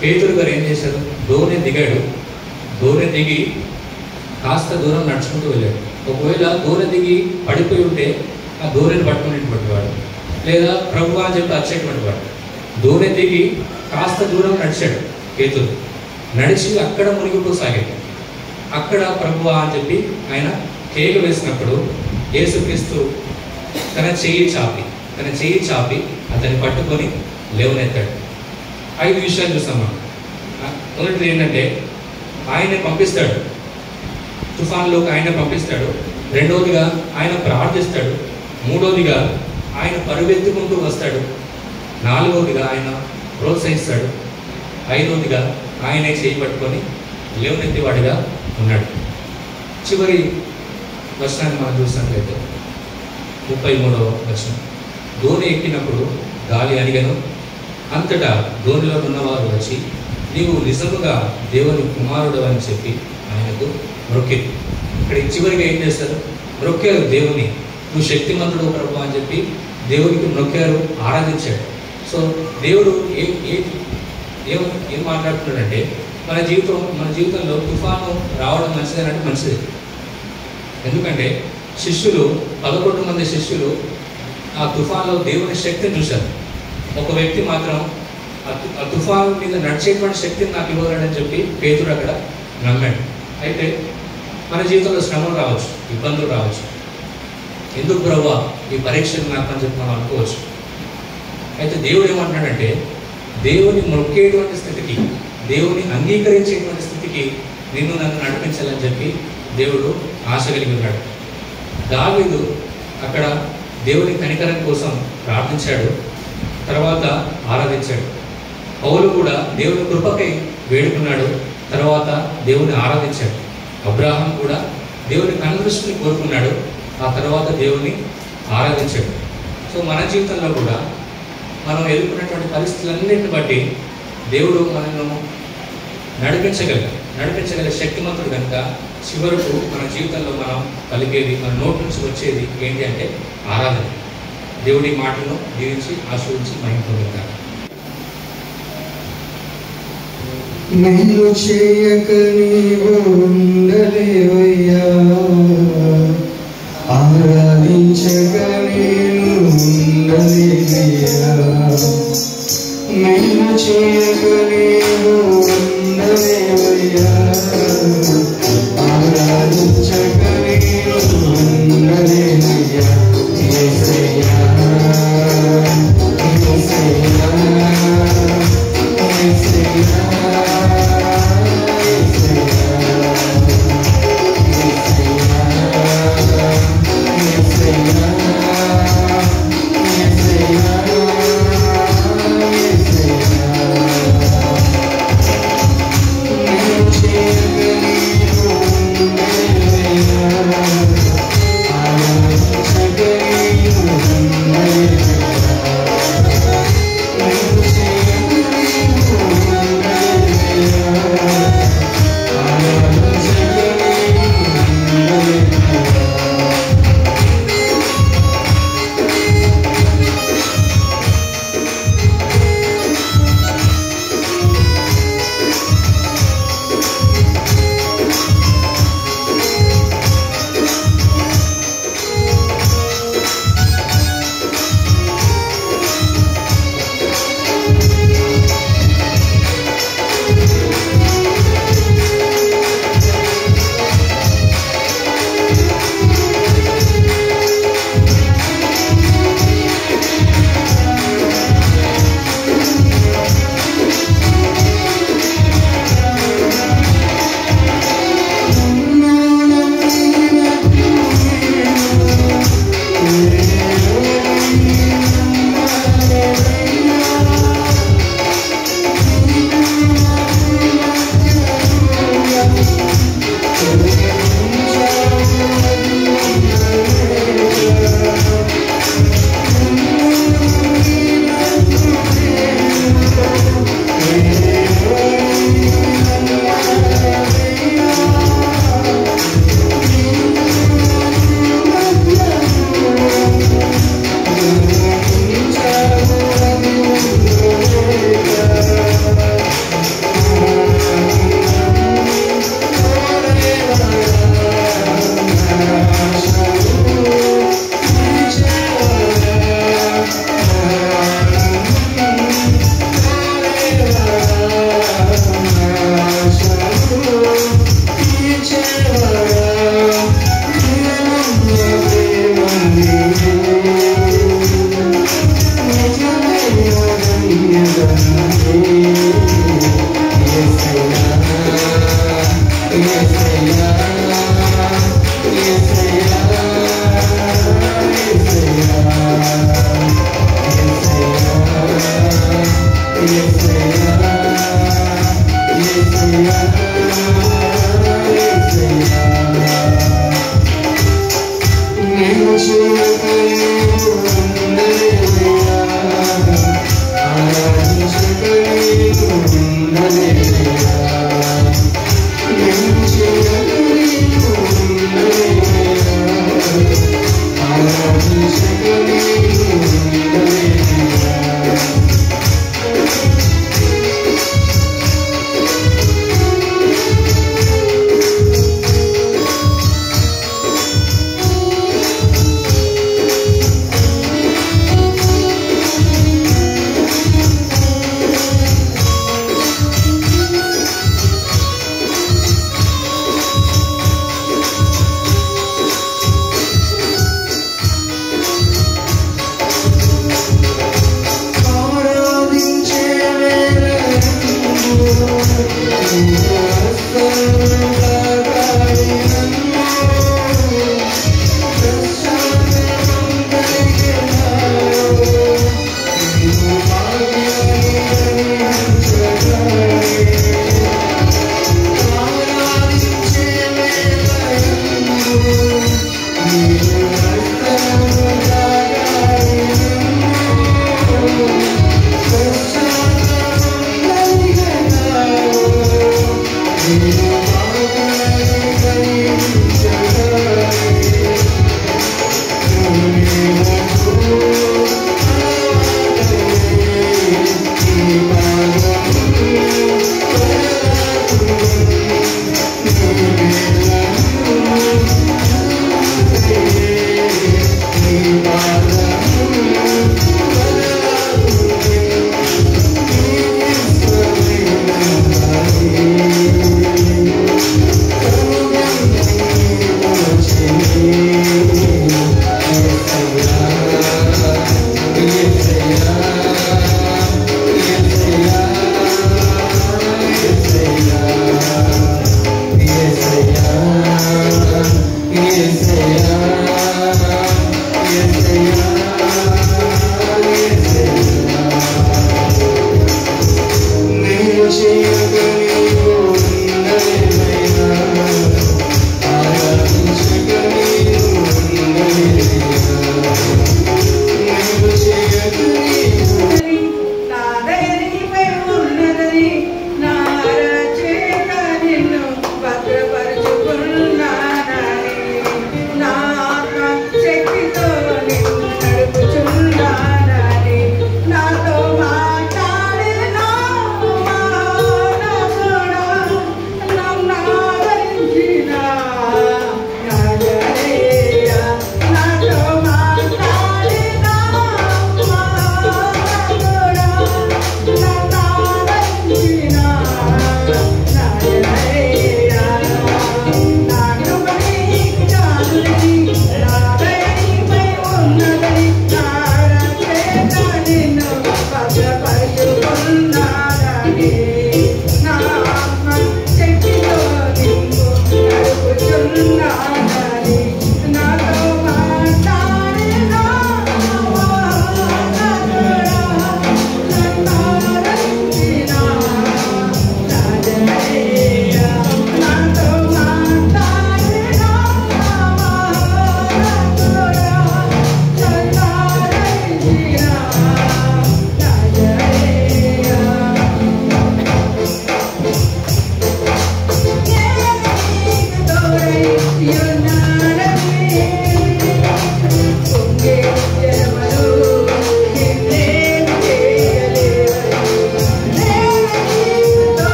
పేతురు గారు ఏం చేశారు? దోణి దిగాడు. దోణి దిగి కాస్త దూరం నడుచుకుంటూ వెళ్ళాడు. ఒకవేళ దూరం దిగి పడిపోయి ఉంటే ఆ దూరని పట్టుకునేటువంటి వాడు, లేదా ప్రభువా అని చెప్పి వచ్చేటువంటి వాడు. దూరం దిగి కాస్త దూరం నడిచాడు పేతురు. నడిచి అక్కడ మునిగిపోసాగాడు. అక్కడ ప్రభువా అని చెప్పి ఆయన కేక వేసినప్పుడు యేసుక్రీస్తు తన చెయ్యి చాపి అతన్ని పట్టుకొని లేవనెత్తాడు. 5 విషయాలు చూసాం మనం. మొదటిది ఏంటంటే ఆయనే పంపిస్తాడు, తుఫాన్లోకి ఆయన పంపిస్తాడు. రెండవదిగా ఆయన ప్రార్థిస్తాడు. మూడవదిగా ఆయన పరుగెత్తుకుంటూ వస్తాడు. నాలుగవదిగా ఆయన ప్రోత్సహిస్తాడు. ఐదవదిగా ఆయనే చేయి పట్టుకొని లేవనెత్తేవాడిగా ఉన్నాడు. చివరి వచనాన్ని మనం చూసినట్లయితే 33వ వచనం, దోణి ఎక్కినప్పుడు గాలి అణిగెను, అంతటా దోణిలో ఉన్నవారు వచ్చి నీవు నిజముగా దేవుని కుమారుడు అని చెప్పి ఆయనకు మొక్కేది. ఇక్కడ చివరిగా ఏం చేస్తారు? మొక్కారు దేవుని, నువ్వు శక్తిమంతుడు ప్రభు అని చెప్పి దేవునికి మొక్కారు, ఆరాధించాడు. సో దేవుడు ఏం మాట్లాడుతున్నాడంటే మన జీవితంలో తుఫాను రావడం మంచిదేనంటే మంచిది. ఎందుకంటే 11 మంది శిష్యులు ఆ తుఫాన్లో దేవుని శక్తిని చూశారు. ఒక వ్యక్తి మాత్రం ఆ తుఫాను మీద నడిచేటువంటి శక్తిని నాకు ఇవ్వగలడని చెప్పి పేతురు అక్కడ నమ్మాడు. అయితే మన జీవితంలో శ్రమలు రావచ్చు, ఇబ్బందులు రావచ్చు. ఎందుకు ప్రభువా ఈ పరీక్షలు నాకు అని చెప్పి మనం అనుకోవచ్చు. అయితే దేవుడు ఏమంటున్నాడంటే దేవుని మొక్కేటువంటి స్థితికి, దేవుని అంగీకరించేటువంటి స్థితికి నన్ను నడిపించాలని చెప్పి దేవుడు ఆశ కలిగి ఉన్నాడు. దావీదు అక్కడ దేవుని కనికరం కోసం ప్రార్థించాడు, తర్వాత ఆరాధించాడు. పౌలు కూడా దేవుని కృపకై వేడుకున్నాడు, తర్వాత దేవుని ఆరాధించాడు. అబ్రాహాం కూడా దేవుని కనుదృష్టిని కోరుకున్నాడు, ఆ తర్వాత దేవుని ఆరాధించాడు. సో మన జీవితంలో కూడా మనం ఎదుర్కొన్నటువంటి పరిస్థితులన్నింటిని బట్టి దేవుడు మనను నడిపించగల శక్తిమంతుడు కనుక చివరకు మన జీవితంలో మనం పలికేది, మన నోటి నుంచి వచ్చేది ఏంటి అంటే ఆరాధన. దేవుడి మాటలను దీవించి ఆశీర్వదించి మహిమ పొందుతారు. నేను చేయక నీవు ఉండలేవయ్యా, ఆరాధించక నేను ఉండలేవయ్యా. నేను చేయక నీవు ఉండలేవయ్యా, ఆరాధించక నేను ఉండలేవయ్యా. యేసయ్యా యేసయ్యా యేసయ్యా యేసయ్యా చేయగలిగిన